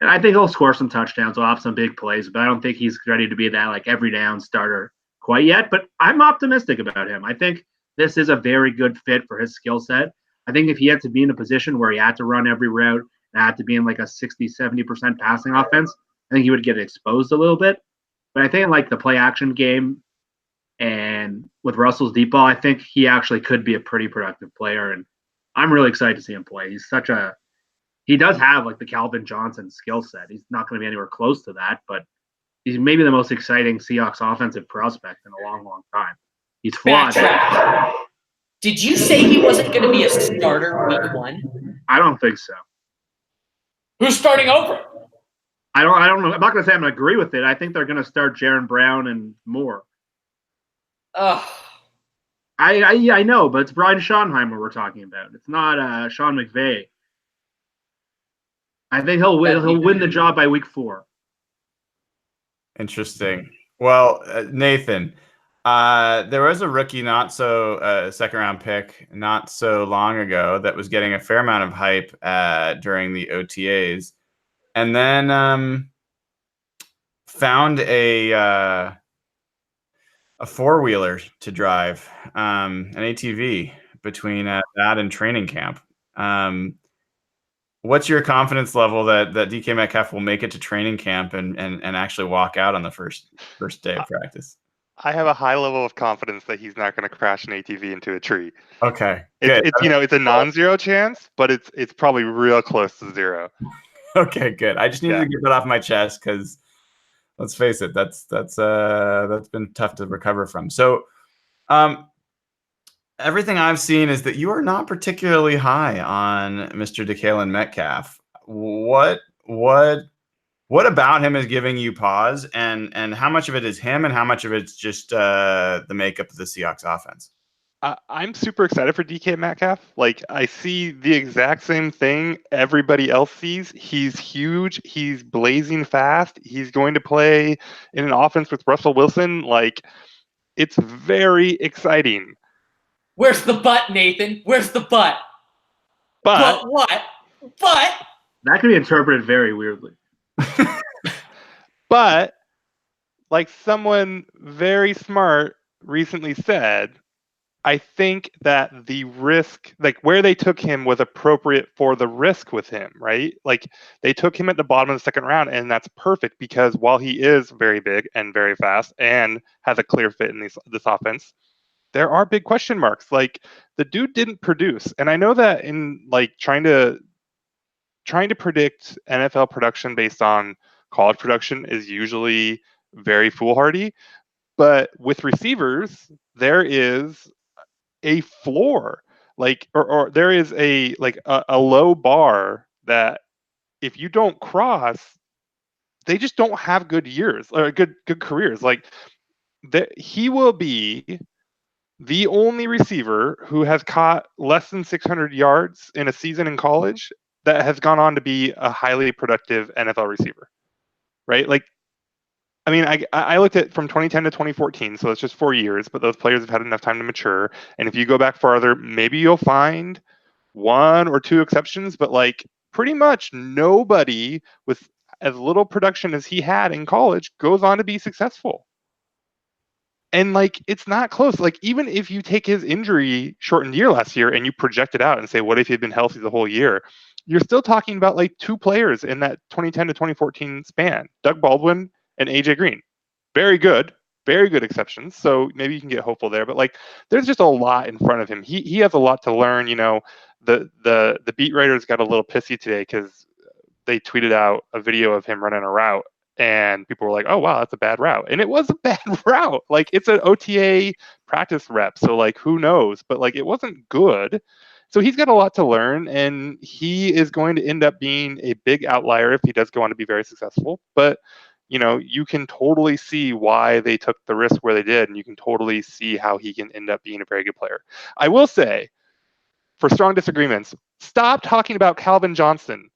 And I think he'll score some touchdowns. He'll have some big plays, but I don't think he's ready to be that like every down starter quite yet. But I'm optimistic about him. I think this is a very good fit for his skill set. I think if he had to be in a position where he had to run every route and had to be in like a 60, 70% passing offense, I think he would get exposed a little bit. But I think in like the play action game and with Russell's deep ball, I think he actually could be a pretty productive player. And I'm really excited to see him play. He does have like the Calvin Johnson skill set. He's not going to be anywhere close to that, but he's maybe the most exciting Seahawks offensive prospect in a long, long time. He's flawed. Did you say he wasn't going to be a starter week 1? I don't think so. Who's starting over? I don't know. I'm not going to say I'm going to agree with it. I think they're going to start Jaron Brown and Moore. Oh, I know, but it's Brian Schottenheimer we're talking about. It's not Sean McVay. I think he'll win the job by week 4. Interesting. Well, Nathan, there was a rookie, not so second round pick, not so long ago that was getting a fair amount of hype during the OTAs, and then found a four-wheeler to drive, an ATV between that and training camp. What's your confidence level that DK Metcalf will make it to training camp and actually walk out on the first day of practice? I have a high level of confidence that he's not going to crash an ATV into a tree. Okay, good. It's a non-zero chance, but it's probably real close to 0. Okay, good. I just needed to get that off my chest because let's face it, that's been tough to recover from. So, everything I've seen is that you are not particularly high on Mr. DK Metcalf. What about him is giving you pause, and how much of it is him, and how much of it's just the makeup of the Seahawks offense? I'm super excited for DK Metcalf. Like, I see the exact same thing everybody else sees. He's huge. He's blazing fast. He's going to play in an offense with Russell Wilson. Like, it's very exciting. Where's the butt, Nathan? Where's the butt? But what? But that could be interpreted very weirdly. But like someone very smart recently said, I think that the risk, like where they took him, was appropriate for the risk with him, right? Like they took him at the bottom of the second round, and that's perfect because while he is very big and very fast and has a clear fit in this offense, there are big question marks. Like the dude didn't produce, and I know that in like trying to predict NFL production based on college production is usually very foolhardy, but with receivers, there is a floor, like or there is a low bar that if you don't cross, they just don't have good years or good careers. Like he will be the only receiver who has caught less than 600 yards in a season in college that has gone on to be a highly productive NFL receiver, right? Like, I mean, I looked at from 2010 to 2014, so it's just 4 years, but those players have had enough time to mature. And if you go back farther, maybe you'll find 1 or 2 exceptions, but like pretty much nobody with as little production as he had in college goes on to be successful. And like, it's not close. Like, even if you take his injury shortened year last year and you project it out and say, what if he'd been healthy the whole year? You're still talking about like 2 players in that 2010 to 2014 span, Doug Baldwin and AJ Green. Very good exceptions. So maybe you can get hopeful there, but like, there's just a lot in front of him. He has a lot to learn. You know, the beat writers got a little pissy today because they tweeted out a video of him running a route. And people were like, oh, wow, that's a bad route. And it was a bad route. Like, it's an OTA practice rep. So, like, who knows? But, like, it wasn't good. So he's got a lot to learn. And he is going to end up being a big outlier if he does go on to be very successful. But, you know, you can totally see why they took the risk where they did. And you can totally see how he can end up being a very good player. I will say, for strong disagreements, stop talking about Calvin Johnson.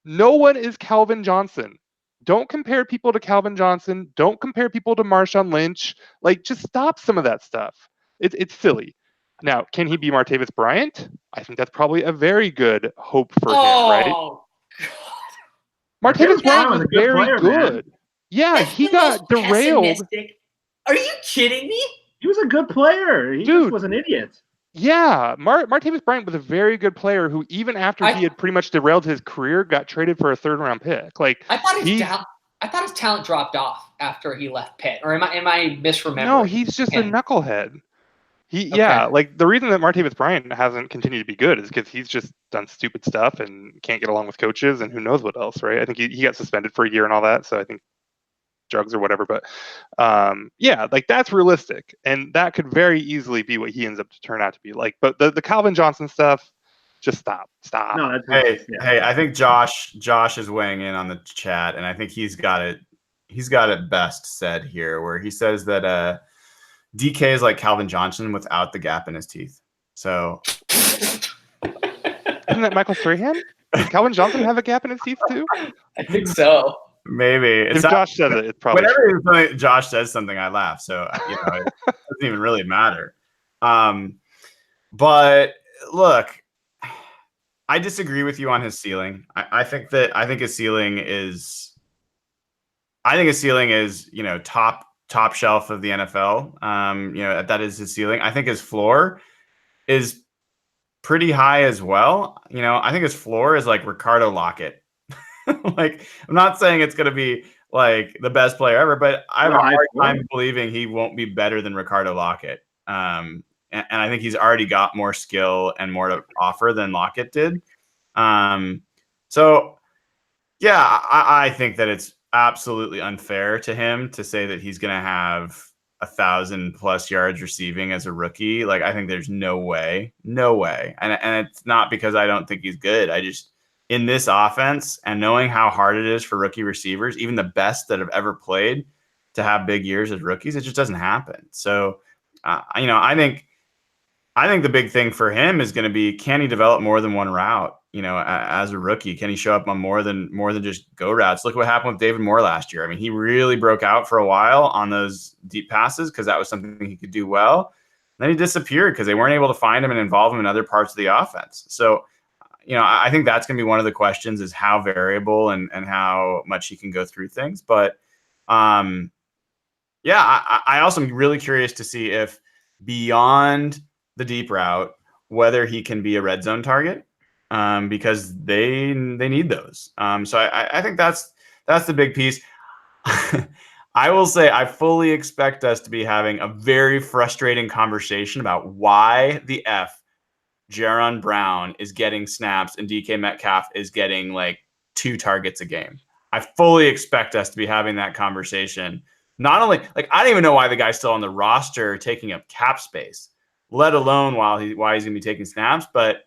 No one is Calvin Johnson. Don't compare people to Calvin Johnson. Don't compare people to Marshawn Lynch. Like, just stop some of that stuff. It's silly. Now, can he be Martavis Bryant? I think that's probably a very good hope for him, right? Martavis Bryant was very good. Man. Yeah, that's he got derailed. Are you kidding me? He was a good player. He just was an idiot. Yeah, Martavis Bryant was a very good player who, even after he had pretty much derailed his career, got traded for a 3rd-round pick. Like, I thought his talent dropped off after he left Pitt, or am I misremembering? No, he's just a knucklehead. Yeah, like the reason that Martavis Bryant hasn't continued to be good is because he's just done stupid stuff and can't get along with coaches and who knows what else, right? I think he got suspended for a year and all that, so I think drugs or whatever, but yeah, like that's realistic, and that could very easily be what he ends up to turn out to be like. But the Calvin Johnson stuff, Just stop. No, that's Hey, I think Josh is weighing in on the chat, and I think he's got it best said here, where he says that DK is like Calvin Johnson without the gap in his teeth. So Isn't that Michael Strahan? Does Calvin Johnson have a gap in his teeth too? I think so. maybe If Josh says it, it's probably true. whenever Josh says something, I laugh. So it doesn't even really matter. But look, I disagree with you on his ceiling. I think his ceiling is top shelf of the NFL. That is his ceiling. I think his floor is pretty high as well. I think his floor is like Ricardo Lockett. Like, I'm not saying it's going to be like the best player ever, but I have a hard time believing he won't be better than Ricardo Lockett. And I think he's already got more skill and more to offer than Lockett did. So yeah, I think that it's absolutely unfair to him to say that he's going to have 1,000+ yards receiving as a rookie. Like, I think there's no way. And it's not because I don't think he's good. I just, in this offense and knowing how hard it is for rookie receivers, even the best that have ever played, to have big years as rookies, it just doesn't happen. So, I think the big thing for him is going to be, can he develop more than one route? As a rookie, can he show up on more than just go routes? Look what happened with David Moore last year. I mean, he really broke out for a while on those deep passes because that was something he could do well. Then he disappeared because they weren't able to find him and involve him in other parts of the offense. So, I think that's going to be one of the questions, is how variable and how much he can go through things. But I also am really curious to see if beyond the deep route, whether he can be a red zone target, because they need those. So I think that's the big piece. I will say I fully expect us to be having a very frustrating conversation about why the F Jaron Brown is getting snaps and DK Metcalf is getting like 2 targets a game. I fully expect us to be having that conversation. Not only, like, I don't even know why the guy's still on the roster taking up cap space, let alone why he's going to be taking snaps. But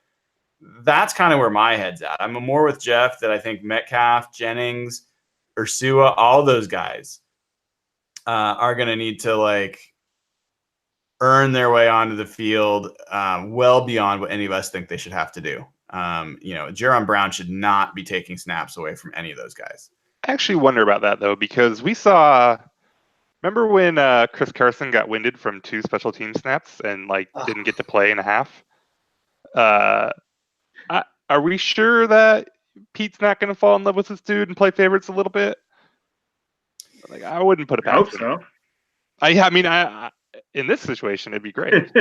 that's kind of where my head's at. I'm more with Jeff that I think Metcalf, Jennings, Ursua, all those guys are going to need to like earn their way onto the field well beyond what any of us think they should have to do. Jaron Brown should not be taking snaps away from any of those guys. I actually wonder about that, though, because we saw, remember when Chris Carson got winded from 2 special team snaps and didn't get to play in a half? Are we sure that Pete's not going to fall in love with this dude and play favorites a little bit? Like, I wouldn't put it past him. So. I in this situation, it'd be great.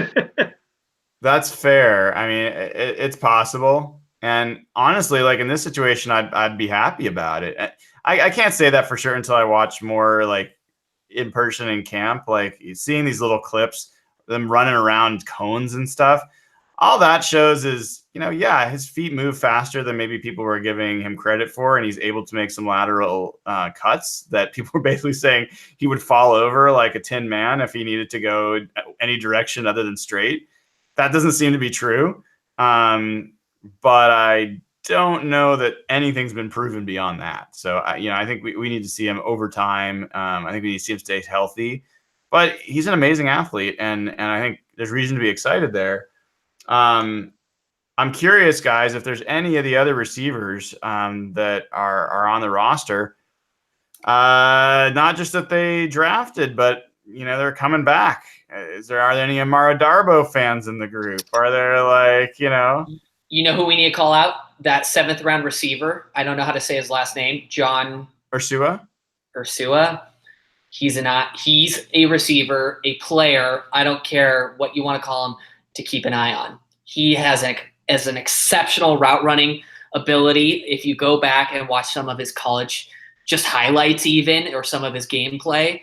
That's fair. I mean, it's possible. And honestly, like in this situation, I'd be happy about it. I can't say that for sure until I watch more like in person in camp, like seeing these little clips, them running around cones and stuff. All that shows is, his feet move faster than maybe people were giving him credit for, and he's able to make some lateral cuts that people were basically saying he would fall over like a tin man if he needed to go any direction other than straight. That doesn't seem to be true, but I don't know that anything's been proven beyond that. So, I think we need to see him over time. I think we need to see him stay healthy, but he's an amazing athlete, and I think there's reason to be excited there. I'm curious, guys, if there's any of the other receivers that are on the roster, not just that they drafted, but they're coming back. Are there any Amara Darboh fans in the group? Are there You know who we need to call out? That 7th round receiver. I don't know how to say his last name. John Ursua. He's a receiver, a player. I don't care what you want to call him, to keep an eye on. He has an exceptional route running ability. If you go back and watch some of his college just highlights even, or some of his gameplay,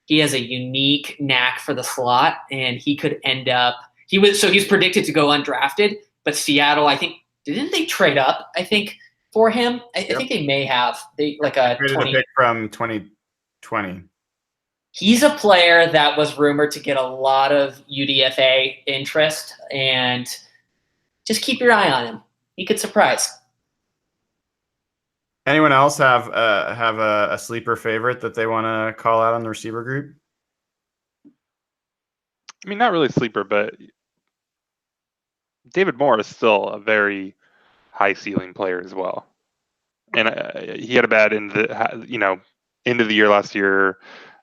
he has a unique knack for the slot, and he could end up – he's predicted to go undrafted, but Seattle, I think – didn't they trade up, I think, for him? I think they may have. They like a 20 pick from 2020. He's a player that was rumored to get a lot of UDFA interest, and just keep your eye on him. he could surprise. Anyone else have a sleeper favorite that they want to call out on the receiver group? I mean, not really sleeper, but David Moore is still a very high ceiling player as well. And he had a bad end of the year last year.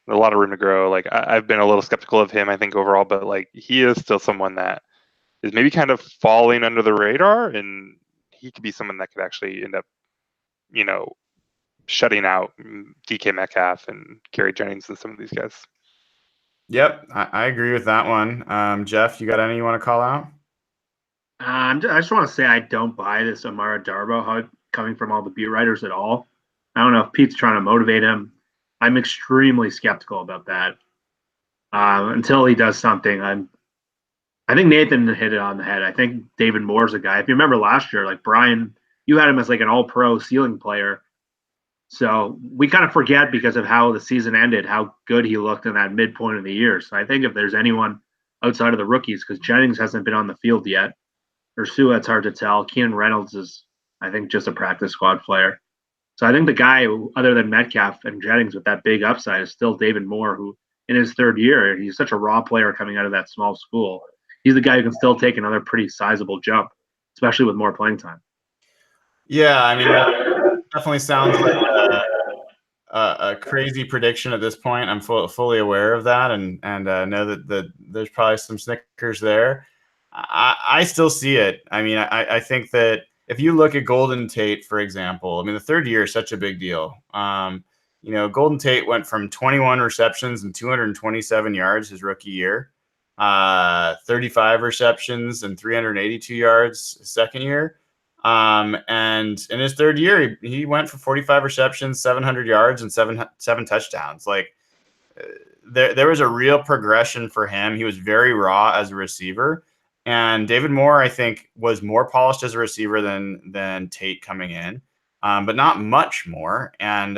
A lot of room to grow. Like I've been a little skeptical of him, I think overall, but like he is still someone that is maybe kind of falling under the radar, and he could be someone that could actually end up, shutting out DK Metcalf and Gary Jennings and some of these guys. Yep, I agree with that one. Jeff, you got any you want to call out? I just want to say I don't buy this Amara Darboh hype coming from all the beat writers at all. I don't know if Pete's trying to motivate him. I'm extremely skeptical about that. Until he does something, I think Nathan hit it on the head. I think David Moore's a guy. If you remember last year, like Brian, you had him as like an all-pro ceiling player. So we kind of forget because of how the season ended, how good he looked in that midpoint of the year. So I think if there's anyone outside of the rookies, because Jennings hasn't been on the field yet, or Sua, it's hard to tell. Keenan Reynolds is, I think, just a practice squad player. So I think the guy, other than Metcalf and Jennings, with that big upside is still David Moore, who in his third year, he's such a raw player coming out of that small school. He's the guy who can still take another pretty sizable jump, especially with more playing time. Yeah, I mean, that definitely sounds like a crazy prediction at this point. I'm fully aware of that, and know that there's probably some snickers there. I still see it. I mean, I think that if you look at Golden Tate, for example, I mean, the third year is such a big deal. Golden Tate went from 21 receptions and 227 yards his rookie year, 35 receptions and 382 yards his second year. And in his third year, he went for 45 receptions, 700 yards, and seven touchdowns. Like there was a real progression for him. He was very raw as a receiver. And David Moore, I think, was more polished as a receiver than Tate coming in, but not much more. And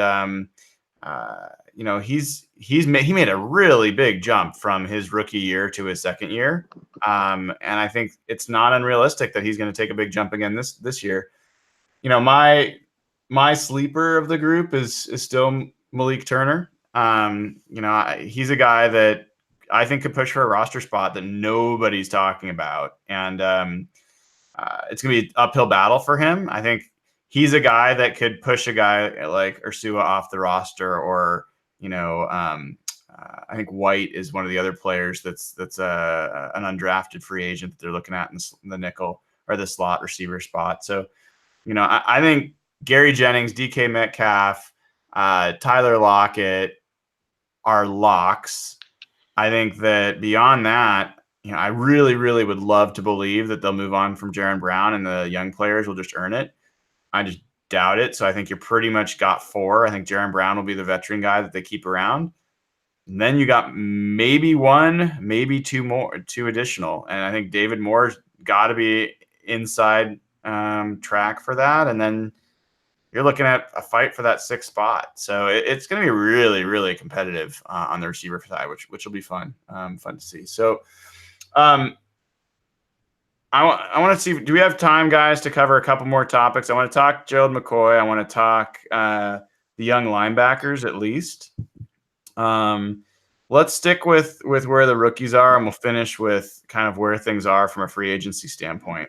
he made a really big jump from his rookie year to his second year, and I think it's not unrealistic that he's going to take a big jump again this year. My sleeper of the group is still Malik Turner. He's a guy that I think could push for a roster spot that nobody's talking about. And it's going to be an uphill battle for him. I think he's a guy that could push a guy like Ursua off the roster, or, I think White is one of the other players that's an undrafted free agent that they're looking at in the nickel or the slot receiver spot. So, I think Gary Jennings, DK Metcalf, Tyler Lockett are locks. I think that beyond that, I really, really would love to believe that they'll move on from Jaron Brown and the young players will just earn it. I just doubt it. So I think you pretty much got four. I think Jaron Brown will be the veteran guy that they keep around. And then you got maybe one, maybe two additional. And I think David Moore's got to be inside track for that. And then you're looking at a fight for that sixth spot. So it's going to be really, really competitive on the receiver side, which will be fun to see. So I want to see, do we have time, guys, to cover a couple more topics? I want to talk Gerald McCoy. I want to talk the young linebackers at least. Let's stick with where the rookies are, and we'll finish with kind of where things are from a free agency standpoint.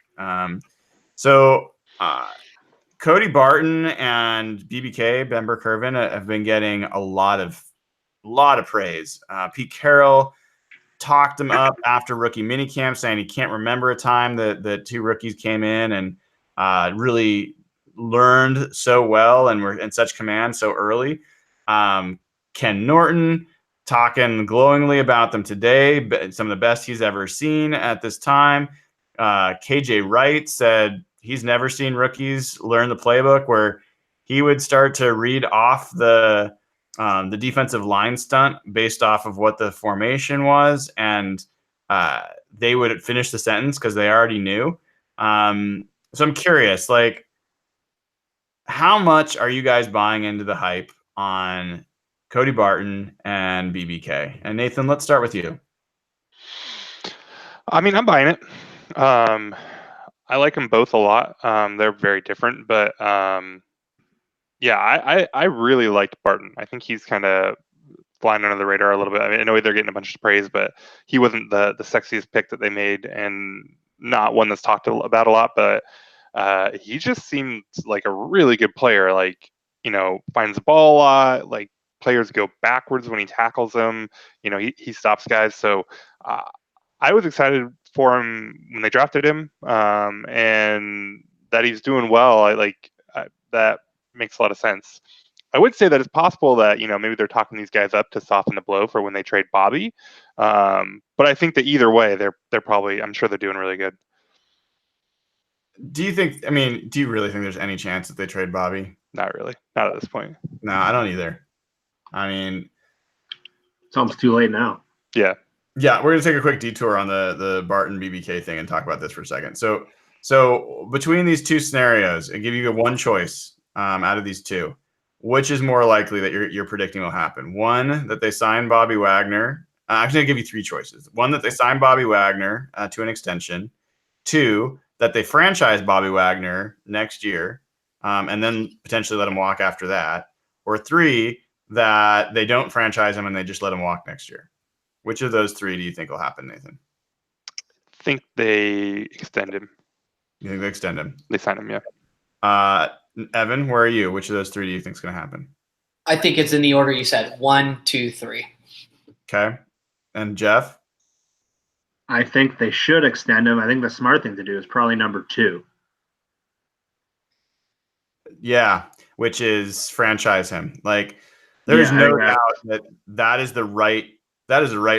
Cody Barton and BBK, Ben Burke-Irvin, have been getting a lot of praise. Pete Carroll talked him up after rookie minicamp, saying he can't remember a time that the two rookies came in and really learned so well and were in such command so early. Ken Norton talking glowingly about them today, but some of the best he's ever seen at this time. KJ Wright said he's never seen rookies learn the playbook, where he would start to read off the defensive line stunt based off of what the formation was, and they would finish the sentence because they already knew. So I'm curious, like, how much are you guys buying into the hype on Cody Barton and BBK? And Nathan, let's start with you. I mean, I'm buying it. I like them both a lot. They're very different, but yeah, I really liked Barton. I think he's kind of flying under the radar a little bit. I mean, I know they're getting a bunch of praise, but he wasn't the sexiest pick that they made, and not one that's talked about a lot. But he just seemed like a really good player. Like, finds the ball a lot. Like, players go backwards when he tackles them. He stops guys. So I was excited for him when they drafted him, and that he's doing well. That makes a lot of sense. I would say that it's possible that maybe they're talking these guys up to soften the blow for when they trade Bobby. But I think that either way, they're probably, I'm sure they're doing really good. Do you think? I mean, do you really think there's any chance that they trade Bobby? Not really. Not at this point. No, I don't either. I mean, it's almost too late now. Yeah. Yeah, we're gonna take a quick detour on the Barton BBK thing and talk about this for a second. So between these two scenarios, I give you one choice out of these two. Which is more likely that you're predicting will happen? One, that they sign Bobby Wagner. Actually, I'll give you three choices. One, that they sign Bobby Wagner to an extension. Two, that they franchise Bobby Wagner next year and then potentially let him walk after that. Or three, that they don't franchise him and they just let him walk next year. Which of those three do you think will happen, Nathan? I think they extend him. You think they extend him? They sign him, yeah. Evan, where are you? Which of those three do you think is going to happen? I think it's in the order you said. 1, 2, 3. Okay. And Jeff? I think they should extend him. I think the smart thing to do is probably number 2. Yeah, which is franchise him. Like, there's no doubt that is the right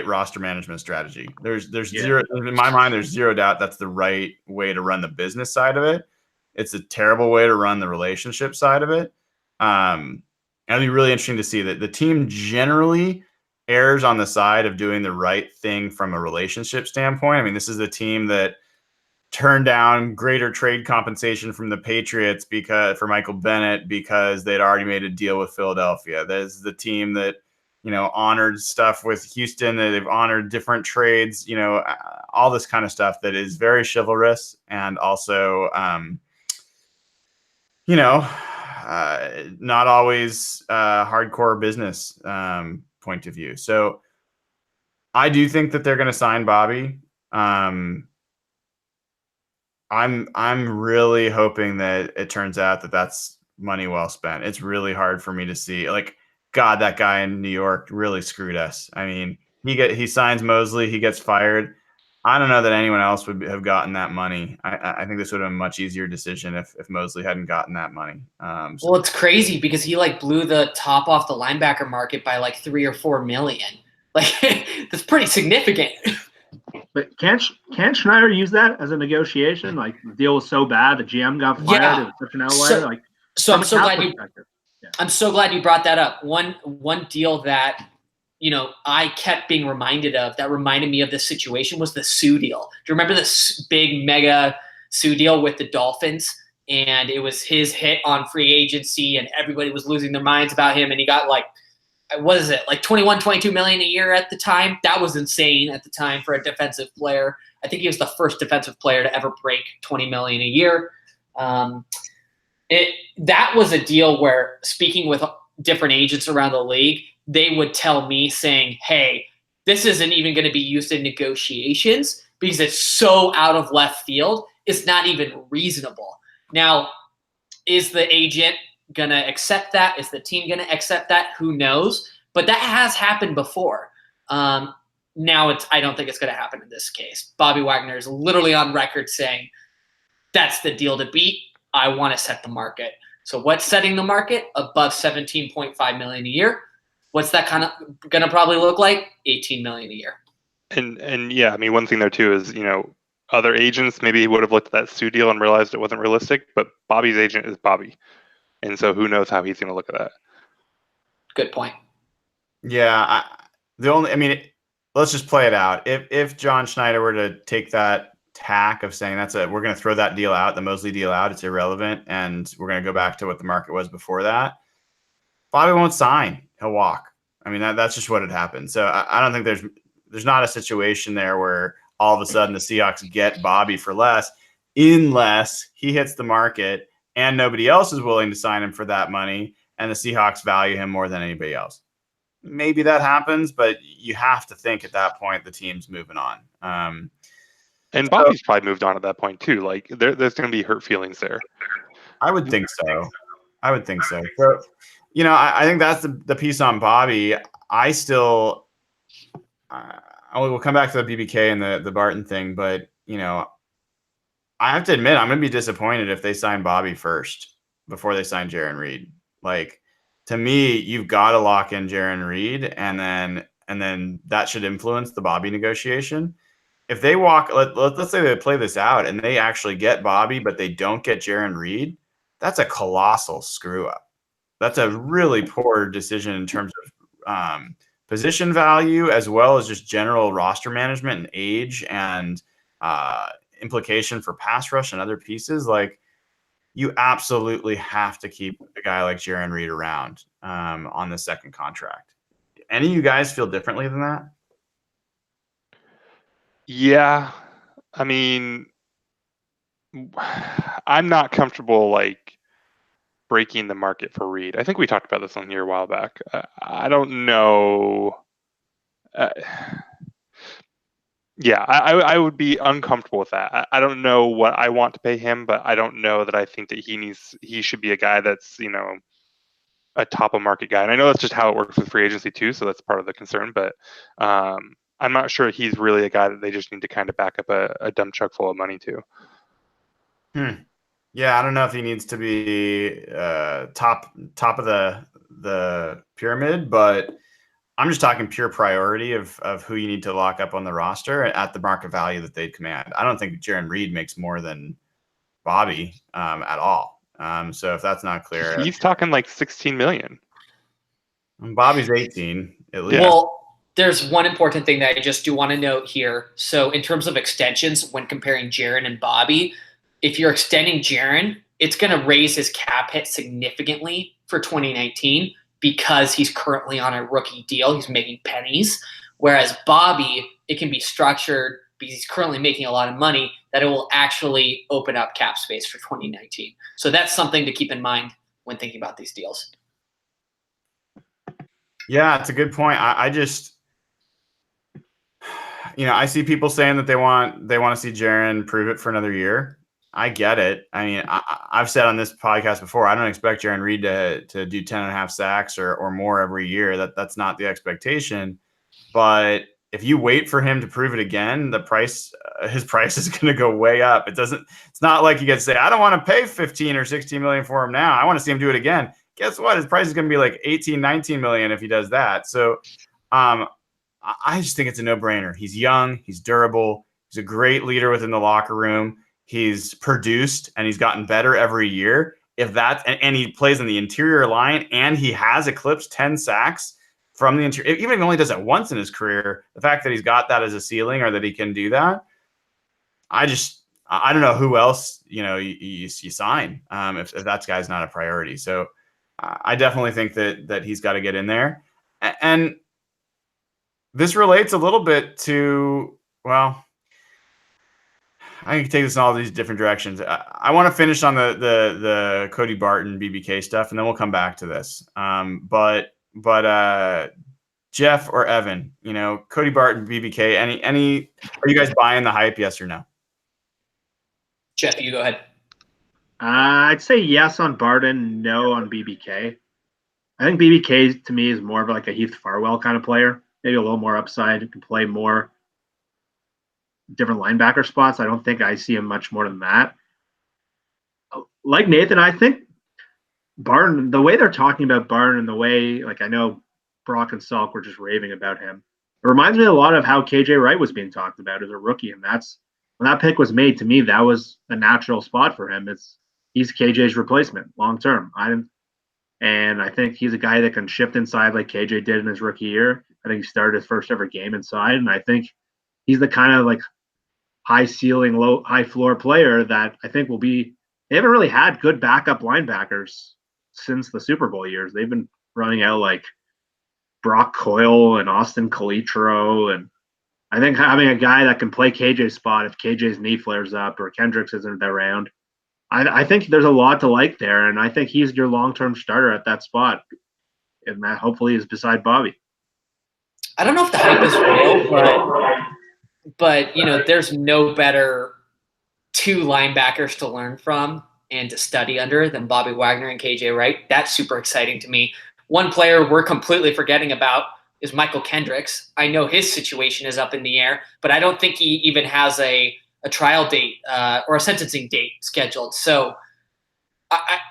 roster management strategy. There's zero, in my mind, there's zero doubt that's the right way to run the business side of it. It's a terrible way to run the relationship side of it. It'll be really interesting to see that the team generally errs on the side of doing the right thing from a relationship standpoint. I mean, this is the team that turned down greater trade compensation from the Patriots for Michael Bennett because they'd already made a deal with Philadelphia. This is the team that honored stuff with Houston. That they've honored different trades. All this kind of stuff that is very chivalrous and also not always hardcore business point of view. So I do think that they're going to sign Bobby. I'm really hoping that it turns out that that's money well spent. It's really hard for me to see. Like, God, that guy in New York really screwed us. I mean, he signs Mosley, he gets fired. I don't know that anyone else would have gotten that money. I think this would have been a much easier decision if Mosley hadn't gotten that money. Well, it's crazy because he blew the top off the linebacker market by $3 or $4 million. That's pretty significant. But can't Schneider use that as a negotiation? Like, the deal was so bad, the GM got fired. Yeah. It was such an outlier. I'm so glad I'm so glad you brought that up. One deal that I kept being reminded of that reminded me of this situation was the Sue deal. Do you remember this big mega Sue deal with the Dolphins? And it was his hit on free agency, and everybody was losing their minds about him. And he got what is it, 21, 22 million a year at the time? That was insane at the time for a defensive player. I think he was the first defensive player to ever break 20 million a year. That was a deal where, speaking with different agents around the league, they would tell me saying, hey, this isn't even going to be used in negotiations because it's so out of left field. It's not even reasonable. Now, is the agent going to accept that? Is the team going to accept that? Who knows? But that has happened before. Now, I don't think it's going to happen in this case. Bobby Wagner is literally on record saying, that's the deal to beat. I want to set the market. So what's setting the market? Above 17.5 million a year. What's that kind of going to probably look like? 18 million a year. And yeah, I mean, one thing there too is, other agents maybe would have looked at that Sue deal and realized it wasn't realistic, but Bobby's agent is Bobby. And so who knows how he's going to look at that. Good point. Yeah. Let's just play it out. If John Schneider were to take that tack of saying we're going to throw that deal out, the Mosley deal out, it's irrelevant, and we're going to go back to what the market was before that, Bobby won't sign. He'll walk. I mean, that's just what had happened. So I don't think there's not a situation there where all of a sudden the Seahawks get Bobby for less. unless he hits the market and nobody else is willing to sign him for that money, and the Seahawks value him more than anybody else. Maybe that happens, but you have to think at that point the team's moving on. And Bobby's probably moved on at that point too. Like there's going to be hurt feelings there. I would think so. So, I think that's the piece on Bobby. I still, we'll come back to the BBK and the Barton thing, but I have to admit, I'm going to be disappointed if they sign Bobby first before they sign Jarran Reed. Like, to me, you've got to lock in Jarran Reed, and then that should influence the Bobby negotiation. If they let's say they play this out and they actually get Bobby, but they don't get Jarran Reed, that's a colossal screw up. That's a really poor decision in terms of position value, as well as just general roster management and age and implication for pass rush and other pieces. Like, you absolutely have to keep a guy like Jarran Reed around on the second contract. Any of you guys feel differently than that? Yeah, I mean, I'm not comfortable like breaking the market for Reed. I think we talked about this on here a while back. I don't know. Yeah, I would be uncomfortable with that. I don't know what I want to pay him, but I don't know that I think that he should be a guy that's a top of market guy. And I know that's just how it works with free agency too, so that's part of the concern. But I'm not sure he's really a guy that they just need to kind of back up a dump truck full of money to. Yeah, I don't know if he needs to be top of the pyramid, but I'm just talking pure priority of who you need to lock up on the roster at the market value that they'd command. I don't think Jarran Reed makes more than Bobby at all. So if that's not clear, he's talking like 16 million. Bobby's 18 at least. Well, there's one important thing that I just do want to note here. So in terms of extensions, when comparing Jarran and Bobby, if you're extending Jarran, it's going to raise his cap hit significantly for 2019 because he's currently on a rookie deal. He's making pennies. Whereas Bobby, it can be structured because he's currently making a lot of money that it will actually open up cap space for 2019. So that's something to keep in mind when thinking about these deals. Yeah, it's a good point. I just, I see people saying that they want to see Jarran prove it for another year. I get it. I mean, I've said on this podcast before, I don't expect Jarran Reed to do 10.5 sacks or more every year. That's not the expectation. But if you wait for him to prove it again, his price is going to go way up. It's not like you get to say, I don't want to pay 15 or 16 million for him now. I want to see him do it again. Guess what? His price is going to be like 18, 19 million if he does that. So I just think it's a no-brainer. He's young. He's durable. He's a great leader within the locker room. He's produced and he's gotten better every year. And he plays in the interior line and he has eclipsed 10 sacks from the interior. Even if he only does it once in his career, the fact that he's got that as a ceiling or that he can do that, I don't know who else you sign if that guy's not a priority. So I definitely think that he's got to get in there. And this relates a little bit to, well, I can take this in all these different directions. I want to finish on the Cody Barton BBK stuff, and then we'll come back to this. But Jeff or Evan, Cody Barton BBK, any are you guys buying the hype? Yes or no? Jeff, you go ahead. I'd say yes on Barton, no on BBK. I think BBK to me is more of like a Heath Farwell kind of player, maybe a little more upside, can play more different linebacker spots. I don't think I see him much more than that. Like Nathan, I think Barton, the way they're talking about Barton and the way, like, I know Brock and Salk were just raving about him. It reminds me a lot of how KJ Wright was being talked about as a rookie. And that's when that pick was made, to me, that was a natural spot for him. He's KJ's replacement long term. And I think he's a guy that can shift inside like KJ did in his rookie year. I think he started his first ever game inside. And I think he's the kind of like high ceiling, high floor player that I think will be. They haven't really had good backup linebackers since the Super Bowl years. They've been running out like Brock Coyle and Austin Calitro and I think having a guy that can play KJ's spot if KJ's knee flares up or Kendricks isn't around, I think there's a lot to like there, and I think he's your long-term starter at that spot, and that hopefully is beside Bobby. I don't know if the hype is real, but there's no better two linebackers to learn from and to study under than Bobby Wagner and KJ Wright. That's super exciting to me. One player we're completely forgetting about is Michael Kendricks. I know his situation is up in the air, but I don't think he even has a trial date or a sentencing date scheduled. So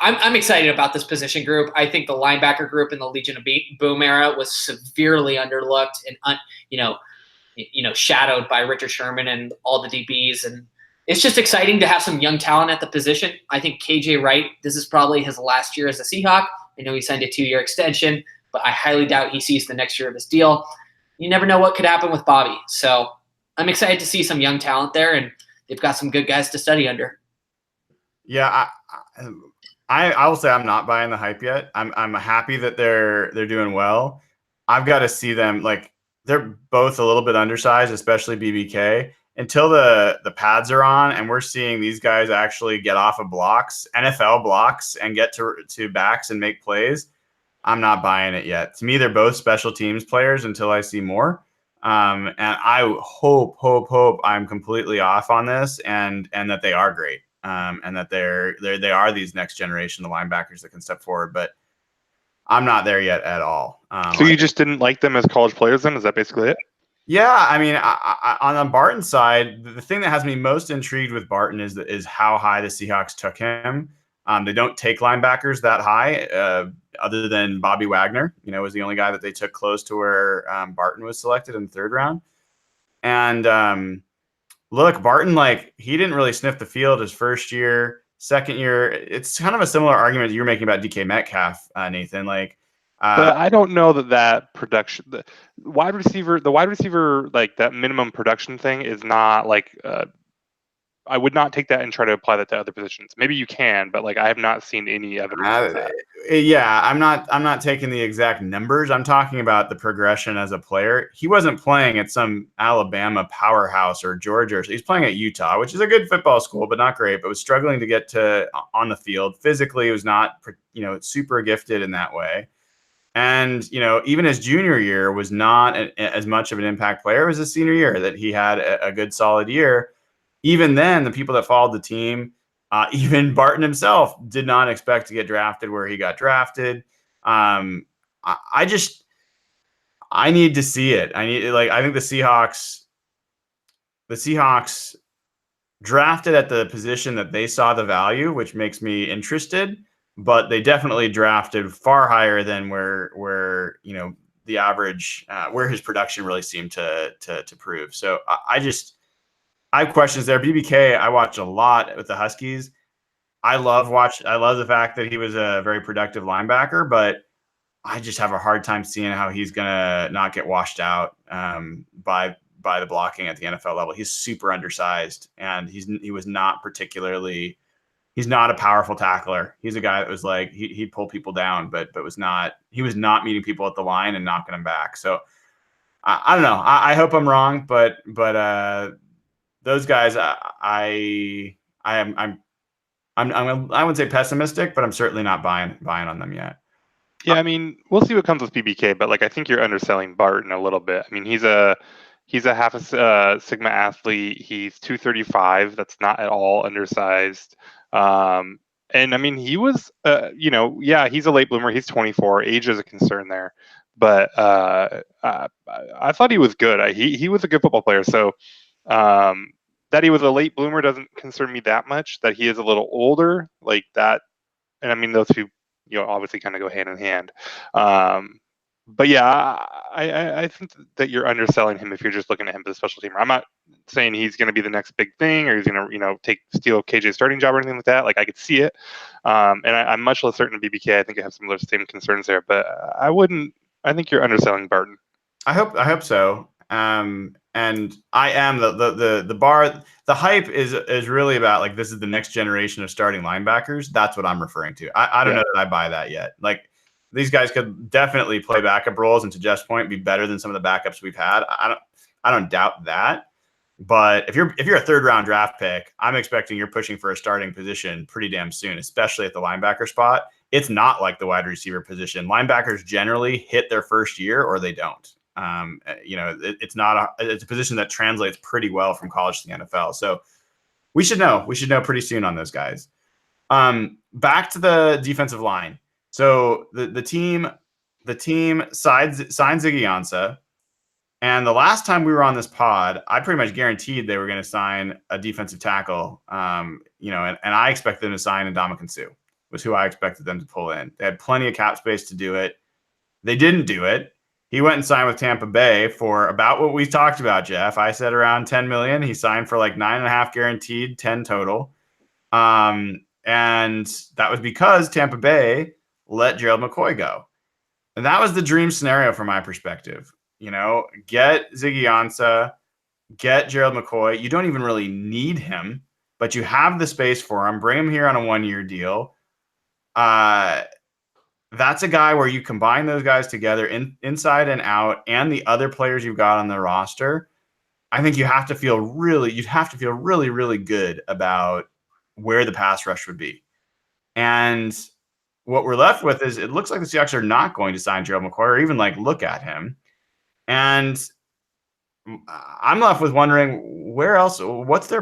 I'm excited about this position group. I think the linebacker group in the Legion of Boom era was severely underlooked and shadowed by Richard Sherman and all the DBs. And it's just exciting to have some young talent at the position. I think KJ Wright, this is probably his last year as a Seahawk. I know he signed a 2-year extension, but I highly doubt he sees the next year of his deal. You never know what could happen with Bobby. So I'm excited to see some young talent there, and they've got some good guys to study under. Yeah, I will say I'm not buying the hype yet. I'm happy that they're doing well. I've got to see them, like, they're both a little bit undersized, especially BBK. Until the pads are on and we're seeing these guys actually get off of blocks, NFL blocks, and get to backs and make plays, I'm not buying it yet. To me, they're both special teams players until I see more. And I hope I'm completely off on this and that they are great. And that they are these next generation of linebackers that can step forward, but I'm not there yet at all. So you just didn't like them as college players then? Is that basically it? Yeah, I mean, on the Barton side, the thing that has me most intrigued with Barton is how high the Seahawks took him. They don't take linebackers that high, other than Bobby Wagner. Was the only guy that they took close to where Barton was selected in the 3rd round. And look, Barton, like, he didn't really sniff the field his first year, second year. It's kind of a similar argument you're making about DK Metcalf, Nathan. Like, but I don't know that production, the wide receiver, like that minimum production thing is not like, I would not take that and try to apply that to other positions. Maybe you can, but like I have not seen any evidence of that. Yeah, I'm not taking the exact numbers. I'm talking about the progression as a player. He wasn't playing at some Alabama powerhouse or Georgia. He's playing at Utah, which is a good football school, but not great. But was struggling to get on the field. Physically, was not super gifted in that way. And, even his junior year was not as much of an impact player. It was his senior year that he had a good, solid year. Even then, the people that followed the team, even Barton himself, did not expect to get drafted where he got drafted. I need to see it. I think the Seahawks drafted at the position that they saw the value, which makes me interested. But they definitely drafted far higher than where the average, where his production really seemed to prove. So I have questions there. BBK, I watched a lot with the Huskies. I love the fact that he was a very productive linebacker, but I just have a hard time seeing how he's gonna not get washed out by the blocking at the NFL level. He's super undersized, and he was not particularly. He's not a powerful tackler. He's a guy that was like he'd pull people down, but he was not meeting people at the line and knocking them back. So I don't know. I hope I'm wrong, but those guys, I wouldn't say pessimistic, but I'm certainly not buying on them yet. Yeah, I mean, we'll see what comes with BBK, but like I think you're underselling Barton a little bit. I mean, he's a half a Sigma athlete. He's 235. That's not at all undersized. And I mean, he was, he's a late bloomer. He's 24. Age is a concern there, but I thought he was good. He was a good football player. So that he was a late bloomer doesn't concern me that much. That he is a little older, like that, and I mean those two, obviously kind of go hand in hand. But yeah, I think that you're underselling him if you're just looking at him as a special teamer. I'm not saying he's going to be the next big thing or he's going to steal KJ's starting job or anything like that. Like I could see it, and I'm much less certain of BBK. I think I have some of those same concerns there, but I wouldn't. I think you're underselling Barton. I hope so. And I am the bar. The hype is really about like this is the next generation of starting linebackers. That's what I'm referring to. I don't know that I buy that yet. Like. These guys could definitely play backup roles, and to Jeff's point, be better than some of the backups we've had. I I don't doubt that. But if you're a third round draft pick, I'm expecting you're pushing for a starting position pretty damn soon, especially at the linebacker spot. It's not like the wide receiver position. Linebackers generally hit their first year or they don't. It's a position that translates pretty well from college to the NFL. So we should know pretty soon on those guys. Back to the defensive line. So the team signed Ziggy Ansah. And the last time we were on this pod, I pretty much guaranteed they were going to sign a defensive tackle. And I expected them to sign Ndamukong Suh, was who I expected them to pull in. They had plenty of cap space to do it. They didn't do it. He went and signed with Tampa Bay for about what we talked about, Jeff. I said around $10 million. He signed for like 9.5 guaranteed, 10 total. And that was because Tampa Bay let Gerald McCoy go. And that was the dream scenario from my perspective. Get Ziggy Ansah, get Gerald McCoy. You don't even really need him, but you have the space for him. Bring him here on a 1-year deal. That's a guy where you combine those guys together inside and out, and the other players you've got on the roster. I think you'd have to feel really, really good about where the pass rush would be. And what we're left with is it looks like the Seahawks are not going to sign Gerald McCoy or even look at him. And I'm left with wondering where else, could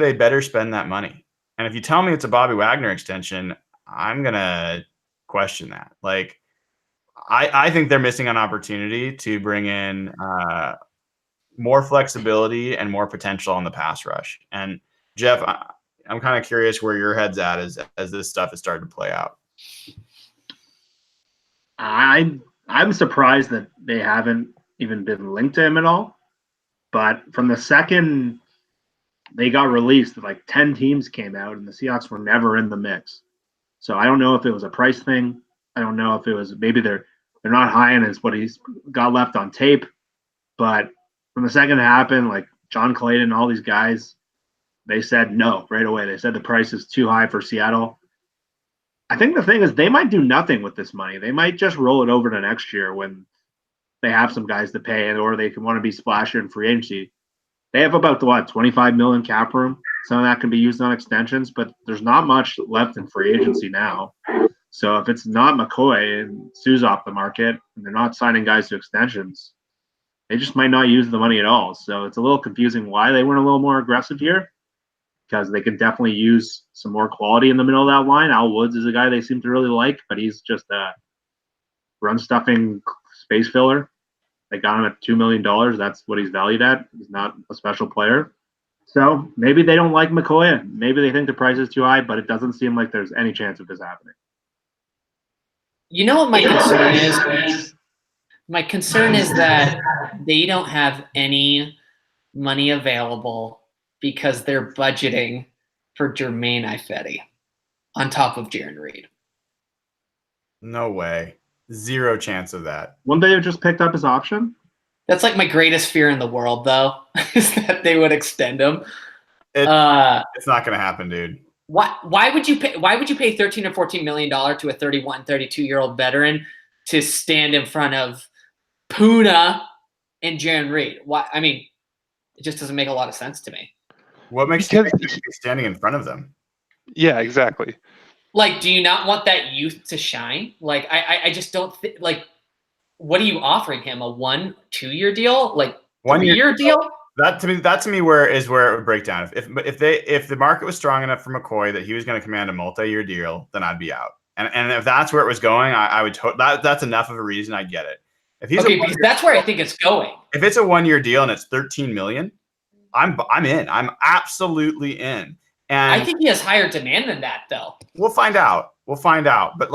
they better spend that money? And if you tell me it's a Bobby Wagner extension, I'm going to question that. I think they're missing an opportunity to bring in more flexibility and more potential on the pass rush. And Jeff, I'm kind of curious where your head's at as this stuff is starting to play out. I'm surprised that they haven't even been linked to him at all. But from the second they got released, 10 teams came out, and the Seahawks were never in the mix. So I don't know if it was a price thing. I don't know if it was maybe they're not high on what he's got left on tape. But from the second it happened, John Clayton, all these guys, they said no right away. They said the price is too high for Seattle. I think the thing is they might do nothing with this money. They might just roll it over to next year when they have some guys to pay, or they can want to be splasher in free agency. They have about $25 million cap room. Some of that can be used on extensions, but there's not much left in free agency now. So if it's not McCoy and Suh's off the market and they're not signing guys to extensions, they just might not use the money at all. So it's a little confusing why they weren't a little more aggressive here, because they can definitely use some more quality in the middle of that line. Al Woods is a guy they seem to really like, but he's just a run-stuffing space filler. They got him at $2 million. That's what he's valued at. He's not a special player. So maybe they don't like McCoy. Maybe they think the price is too high, but it doesn't seem like there's any chance of this happening. You know what my concern is? My concern is that they don't have any money available because they're budgeting for Jermaine Ifedi on top of Jarran Reed. No way. Zero chance of that. Wouldn't they have just picked up his option? That's my greatest fear in the world, though, is that they would extend him. It's not going to happen, dude. Why would you pay $13 or $14 million to a 31, 32-year-old veteran to stand in front of Puna and Jarran Reed? Why? I mean, it just doesn't make a lot of sense to me. What makes you think he's standing in front of them? Yeah, exactly. Do you not want that youth to shine? I just don't think, what are you offering him? A 1-2 year deal? 1 year deal? That to me where it would break down. If the market was strong enough for McCoy that he was going to command a multi-year deal, then I'd be out. And if that's where it was going, I would that's enough of a reason I get it. If he's because that's where I think it's going. If it's a 1 year deal and it's $13 million, I'm in. I'm absolutely in. And I think he has higher demand than that, though. We'll find out. But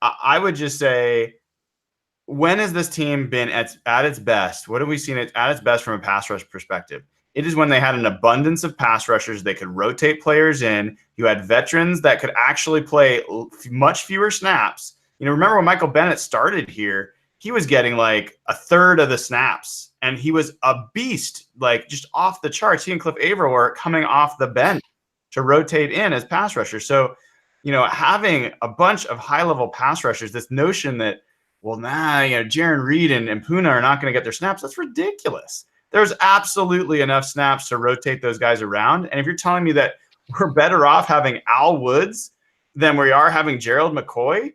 I would just say, when has this team been at its best? What have we seen at its best from a pass rush perspective? It is when they had an abundance of pass rushers. They could rotate players in. You had veterans that could actually play much fewer snaps. Remember when Michael Bennett started here, he was getting a third of the snaps, and he was a beast, just off the charts. He and Cliff Averill were coming off the bench to rotate in as pass rushers. So, having a bunch of high-level pass rushers, this notion that well, Jaron Reed and Puna are not going to get their snaps. That's ridiculous. There's absolutely enough snaps to rotate those guys around. And if you're telling me that we're better off having Al Woods than we are having Gerald McCoy,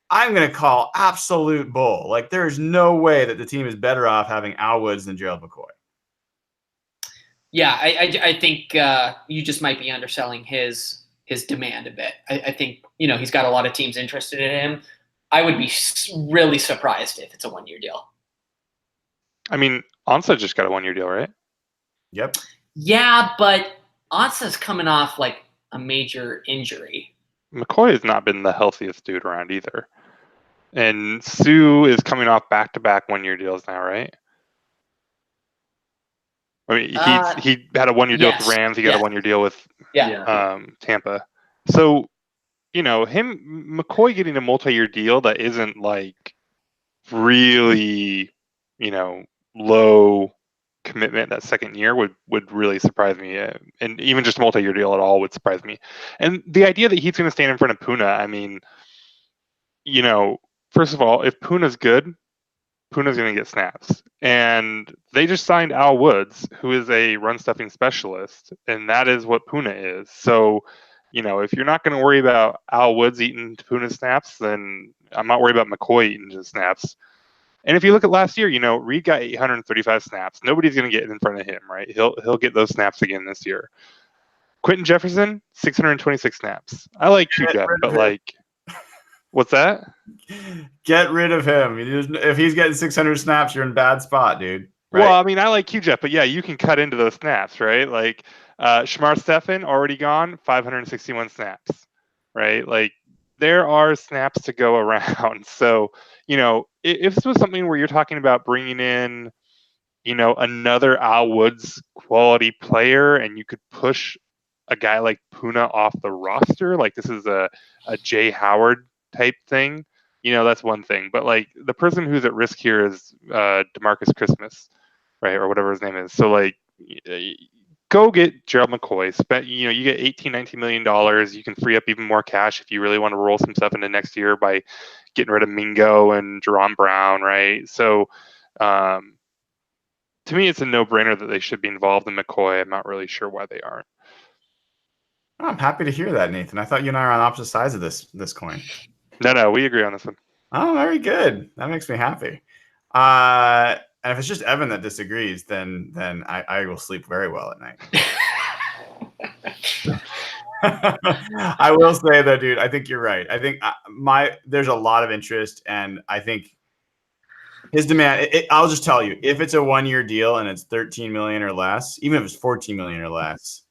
I'm going to call absolute bull. Like, there's no way that the team is better off having Al Woods than Gerald McCoy. Yeah, I think you just might be underselling his demand a bit. I think, he's got a lot of teams interested in him. I would be really surprised if it's a 1-year deal. I mean, Ansah just got a 1-year deal, right? Yep. Yeah, but Ansah's coming off like a major injury. McCoy has not been the healthiest dude around either. And Sue is coming off back-to-back 1-year deals now, right? I mean, he had a 1-year deal with the Rams. He got a 1-year deal with Tampa. So, McCoy getting a multi-year deal that isn't like really, low commitment that second year would really surprise me. And even just a multi-year deal at all would surprise me. And the idea that he's going to stand in front of Puna, I mean, first of all, if Puna's good, Puna's going to get snaps. And they just signed Al Woods, who is a run-stuffing specialist, and that is what Puna is. So, if you're not going to worry about Al Woods eating Puna's snaps, then I'm not worried about McCoy eating his snaps. And if you look at last year, Reed got 835 snaps. Nobody's going to get in front of him, right? He'll get those snaps again this year. Quentin Jefferson, 626 snaps. I like Q-Jeff, but like, what's that? Get rid of him. If he's getting 600 snaps, you're in bad spot, dude. Right? Well, I mean, I like Q-Jeff, but yeah, you can cut into those snaps, right? Like, Shamar Stephen, already gone, 561 snaps, right? Like, there are snaps to go around. So, if this was something where you're talking about bringing in, another Al Woods quality player and you could push a guy like Puna off the roster, like this is a Jay Howard type thing, that's one thing. But like the person who's at risk here is DeMarcus Christmas, right? Or whatever his name is. So like, go get Gerald McCoy. You get $18-19 million. You can free up even more cash if you really want to roll some stuff into next year by getting rid of Mingo and Jerron Brown, right? So, to me, it's a no-brainer that they should be involved in McCoy. I'm not really sure why they aren't. I'm happy to hear that, Nathan. I thought you and I are on opposite sides of this coin. No, we agree on this one. Oh, very good. That makes me happy. And if it's just Evan that disagrees, then I will sleep very well at night. I will say though, dude, I think you're right. I think there's a lot of interest, and I think his demand. I'll just tell you, if it's a 1-year deal and it's 13 million or less, even if it's 14 million or less,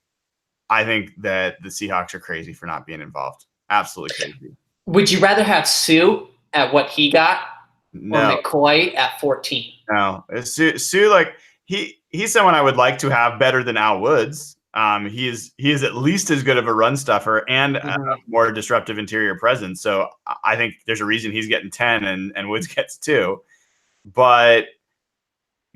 I think that the Seahawks are crazy for not being involved. Absolutely crazy. Would you rather have Sue at what he got, No. or McCoy at 14? No, Sue, like he's someone I would like to have better than Al Woods. He is at least as good of a run stuffer and a more disruptive interior presence. So I think there's a reason he's getting 10 and Woods gets 2. But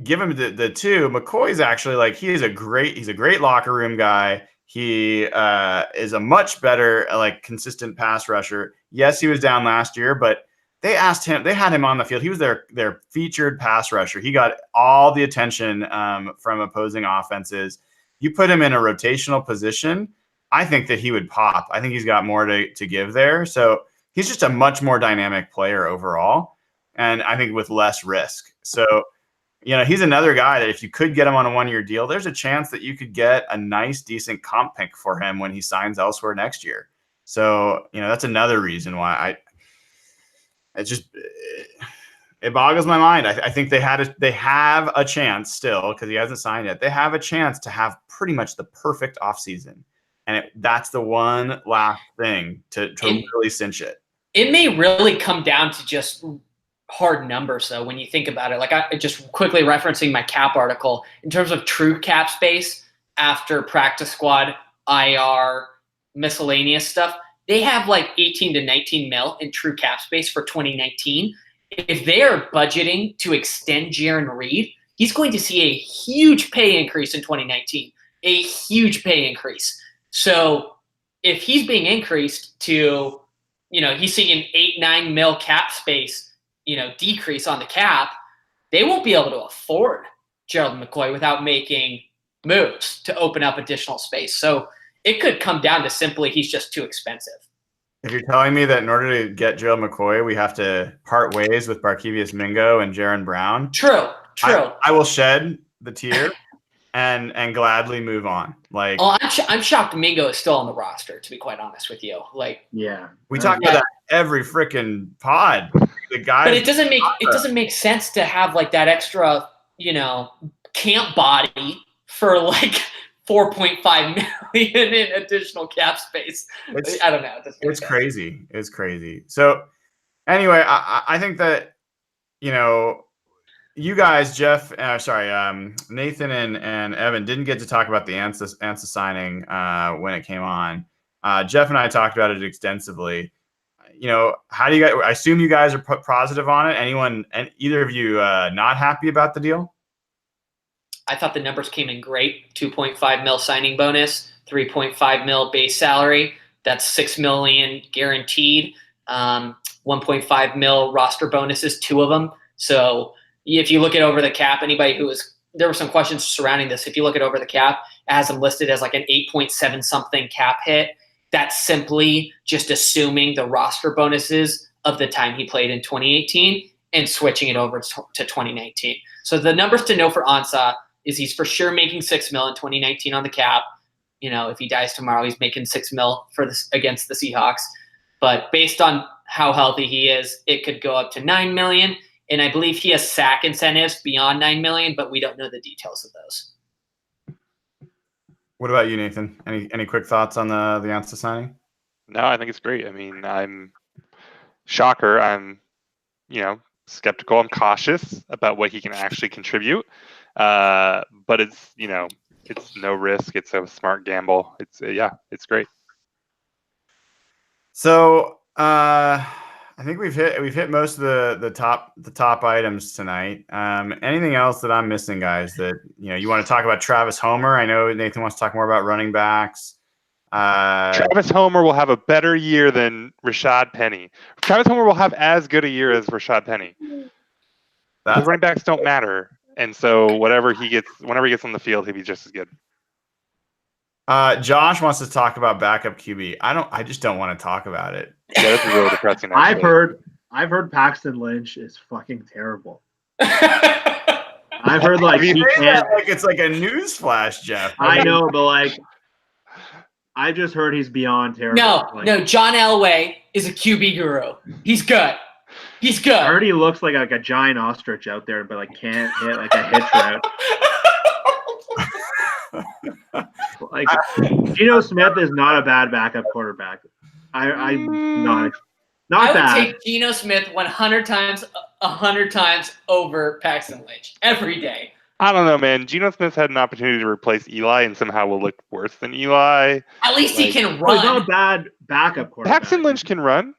give him the 2. McCoy's actually like he's a great locker room guy. He is a much better consistent pass rusher. Yes, he was down last year, but they had him on the field. He was their featured pass rusher. He got all the attention from opposing offenses. You put him in a rotational position, I think that he would pop. I think he's got more to give there. So he's just a much more dynamic player overall, and I think with less risk. So, he's another guy that if you could get him on a 1-year deal, there's a chance that you could get a nice, decent comp pick for him when he signs elsewhere next year. So, that's another reason why it boggles my mind. I think they have a chance still, because he hasn't signed yet. They have a chance to have pretty much the perfect offseason. And that's the one last thing to really cinch it. It may really come down to just hard numbers, though, when you think about it. Like, I just quickly referencing my cap article, in terms of true cap space after practice squad, IR, miscellaneous stuff, they have like 18 to 19 mil in true cap space for 2019. If they are budgeting to extend Jaron Reed, he's going to see a huge pay increase in 2019, a huge pay increase. So if he's being increased to, he's seeing 8-9 mil cap space decrease on the cap, they won't be able to afford Gerald McCoy without making moves to open up additional space. So it could come down to simply he's just too expensive. If you're telling me that in order to get Gerald McCoy, we have to part ways with Barkevious Mingo and Jaron Brown. True. I will shed the tear and gladly move on. Like, I'm shocked Mingo is still on the roster, to be quite honest with you. Like, Yeah. we talk about that every freaking pod. The guy, but it doesn't make sense to have like that extra, camp body for like 4.5 million in additional cap space. I don't know. It's crazy. It's crazy. So anyway, I think that, you guys, Jeff, Nathan and Evan didn't get to talk about the Ansa signing when it came on. Jeff and I talked about it extensively. How do you guys? I assume you guys are positive on it. Either of you not happy about the deal? I thought the numbers came in great. 2.5 mil signing bonus, 3.5 mil base salary. That's $6 million guaranteed. 1.5 mil roster bonuses, 2 of them. So if you look at over the cap, there were some questions surrounding this. If you look at over the cap, it has them listed as like an 8.7 something cap hit. That's simply just assuming the roster bonuses of the time he played in 2018 and switching it over to 2019. So the numbers to know for Ansa is he's for sure making $6 million in 2019 on the cap. If he dies tomorrow, he's making $6 million for this against the Seahawks. But based on how healthy he is, it could go up to $9 million. And I believe he has sack incentives beyond $9 million, but we don't know the details of those. What about you, Nathan? Any quick thoughts on the Ansa signing? No, I think it's great. I mean, I'm skeptical. I'm cautious about what he can actually contribute. But it's no risk. It's a smart gamble. It's great. So I think we've hit most of the top items tonight. Anything else that I'm missing, guys? That you want to talk about? Travis Homer. I know Nathan wants to talk more about running backs. Travis Homer will have a better year than Rashad Penny. Travis Homer will have as good a year as Rashad Penny. The running backs don't matter, and so whenever he gets on the field, he'll be just as good. Josh wants to talk about backup QB. I just don't want to talk about it. Yeah, that's really depressing. I've heard Paxton Lynch is fucking terrible. I've heard he can't. It's like a news flash, Jeff. I know, but I just heard he's beyond terrible. No, John Elway is a QB guru. He's good. I heard he looks like a giant ostrich out there, but can't hit a hitch route. Geno Smith is not a bad backup quarterback. I'm not bad. I would take Geno Smith 100 times over Paxton Lynch every day. I don't know, man. Geno Smith had an opportunity to replace Eli and somehow will look worse than Eli. At least he can run. He's not a bad backup quarterback. Paxton Lynch can run.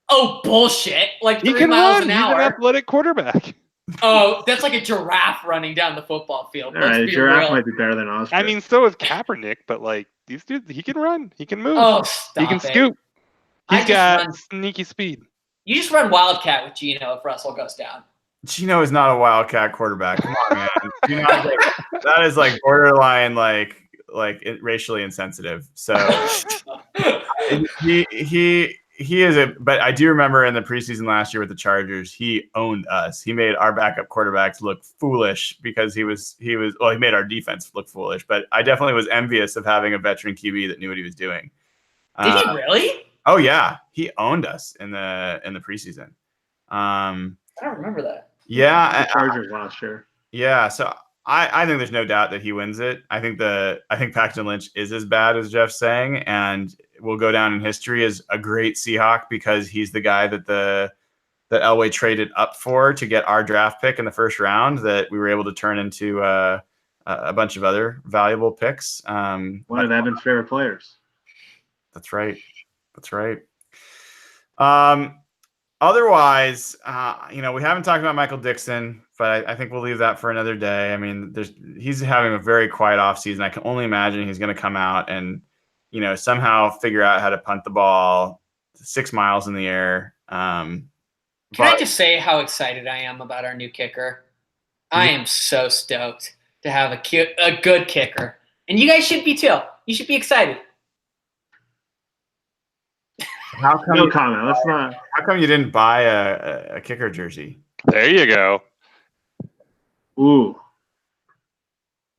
Oh, bullshit. He 3 miles run. an hour. He's an athletic quarterback. Oh, that's like a giraffe running down the football field. All right, giraffe might be better than ostrich. I mean, so is Kaepernick, but these dudes, he can run. He can move. Oh, stop he can scoop. He's got sneaky speed. You just run Wildcat with Geno if Russell goes down. Geno is not a Wildcat quarterback. Come on, man. That is borderline racially insensitive. So he is but I do remember in the preseason last year with the Chargers, he owned us. He made our backup quarterbacks look foolish because he made our defense look foolish. But I definitely was envious of having a veteran QB that knew what he was doing. Did he really? Oh yeah, he owned us in the preseason. I don't remember that. Yeah, the Chargers last year. Yeah, so I think there's no doubt that he wins it. I think Paxton Lynch is as bad as Jeff's saying, and will go down in history as a great Seahawk because he's the guy that Elway traded up for to get our draft pick in the first round that we were able to turn into a bunch of other valuable picks. One of Evan's favorite players. That's right. Otherwise, we haven't talked about Michael Dixon, but I think we'll leave that for another day. I mean, he's having a very quiet offseason. I can only imagine he's going to come out and, somehow figure out how to punt the ball 6 miles in the air. Can I just say how excited I am about our new kicker? I am so stoked to have a good kicker. And you guys should be too. You should be excited. How come No comment. Let's not. How come you didn't buy a kicker jersey? There you go. Ooh.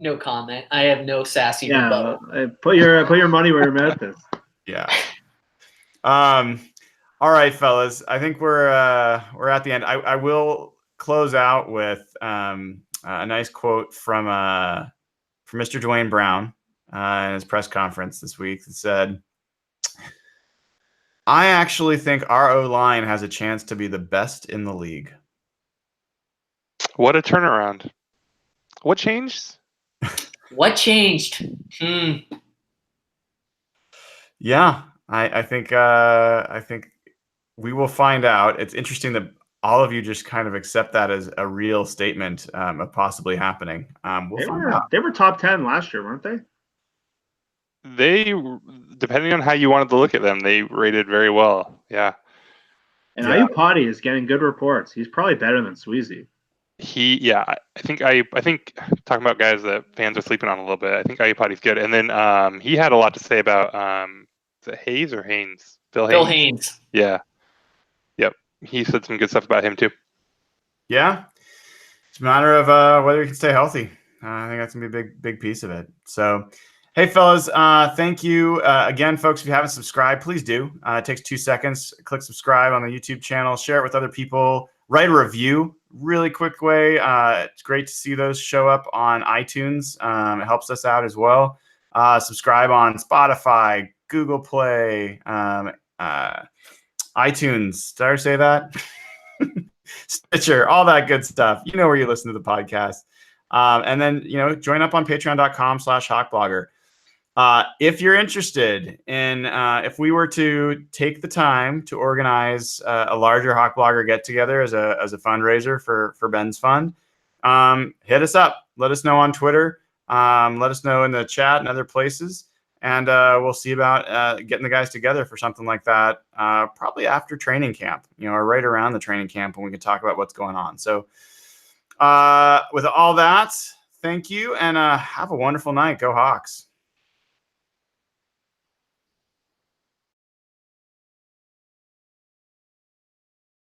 No comment. I have no sassy Yeah. rebuttal. Put your money where your mouth is. Yeah. All right, fellas. I think we're at the end. I will close out with a nice quote from Mr. Dwayne Brown in his press conference this week. That said, "I actually think our O-line has a chance to be the best in the league." What a turnaround. What changed? What changed? Yeah, I think we will find out. It's interesting that all of you just kind of accept that as a real statement of possibly happening. We'll find out. They were top 10 last year, weren't they? They, depending on how you wanted to look at them, they rated very well. Yeah. And Iupati is getting good reports. He's probably better than Sweezy. I think talking about guys that fans are sleeping on a little bit, I think Iupati's good. And then he had a lot to say about is it Hayes or Haynes? Phil Haynes. Yeah. Yep. He said some good stuff about him too. Yeah. It's a matter of whether he can stay healthy. I think that's gonna be a big piece of it. So, hey, fellas, thank you again, folks. If you haven't subscribed, please do. It takes 2 seconds. Click subscribe on the YouTube channel. Share it with other people. Write a review. Really quick way. It's great to see those show up on iTunes. It helps us out as well. Subscribe on Spotify, Google Play, iTunes. Did I ever say that? Stitcher, all that good stuff. You know where you listen to the podcast. And then, join up on patreon.com/hawkblogger. If you're interested in, if we were to take the time to organize a larger Hawk Blogger get together as a fundraiser for Ben's fund, hit us up. Let us know on Twitter. Let us know in the chat and other places. And we'll see about getting the guys together for something like that, probably after training camp, or right around the training camp when we can talk about what's going on. So with all that, thank you and have a wonderful night. Go Hawks.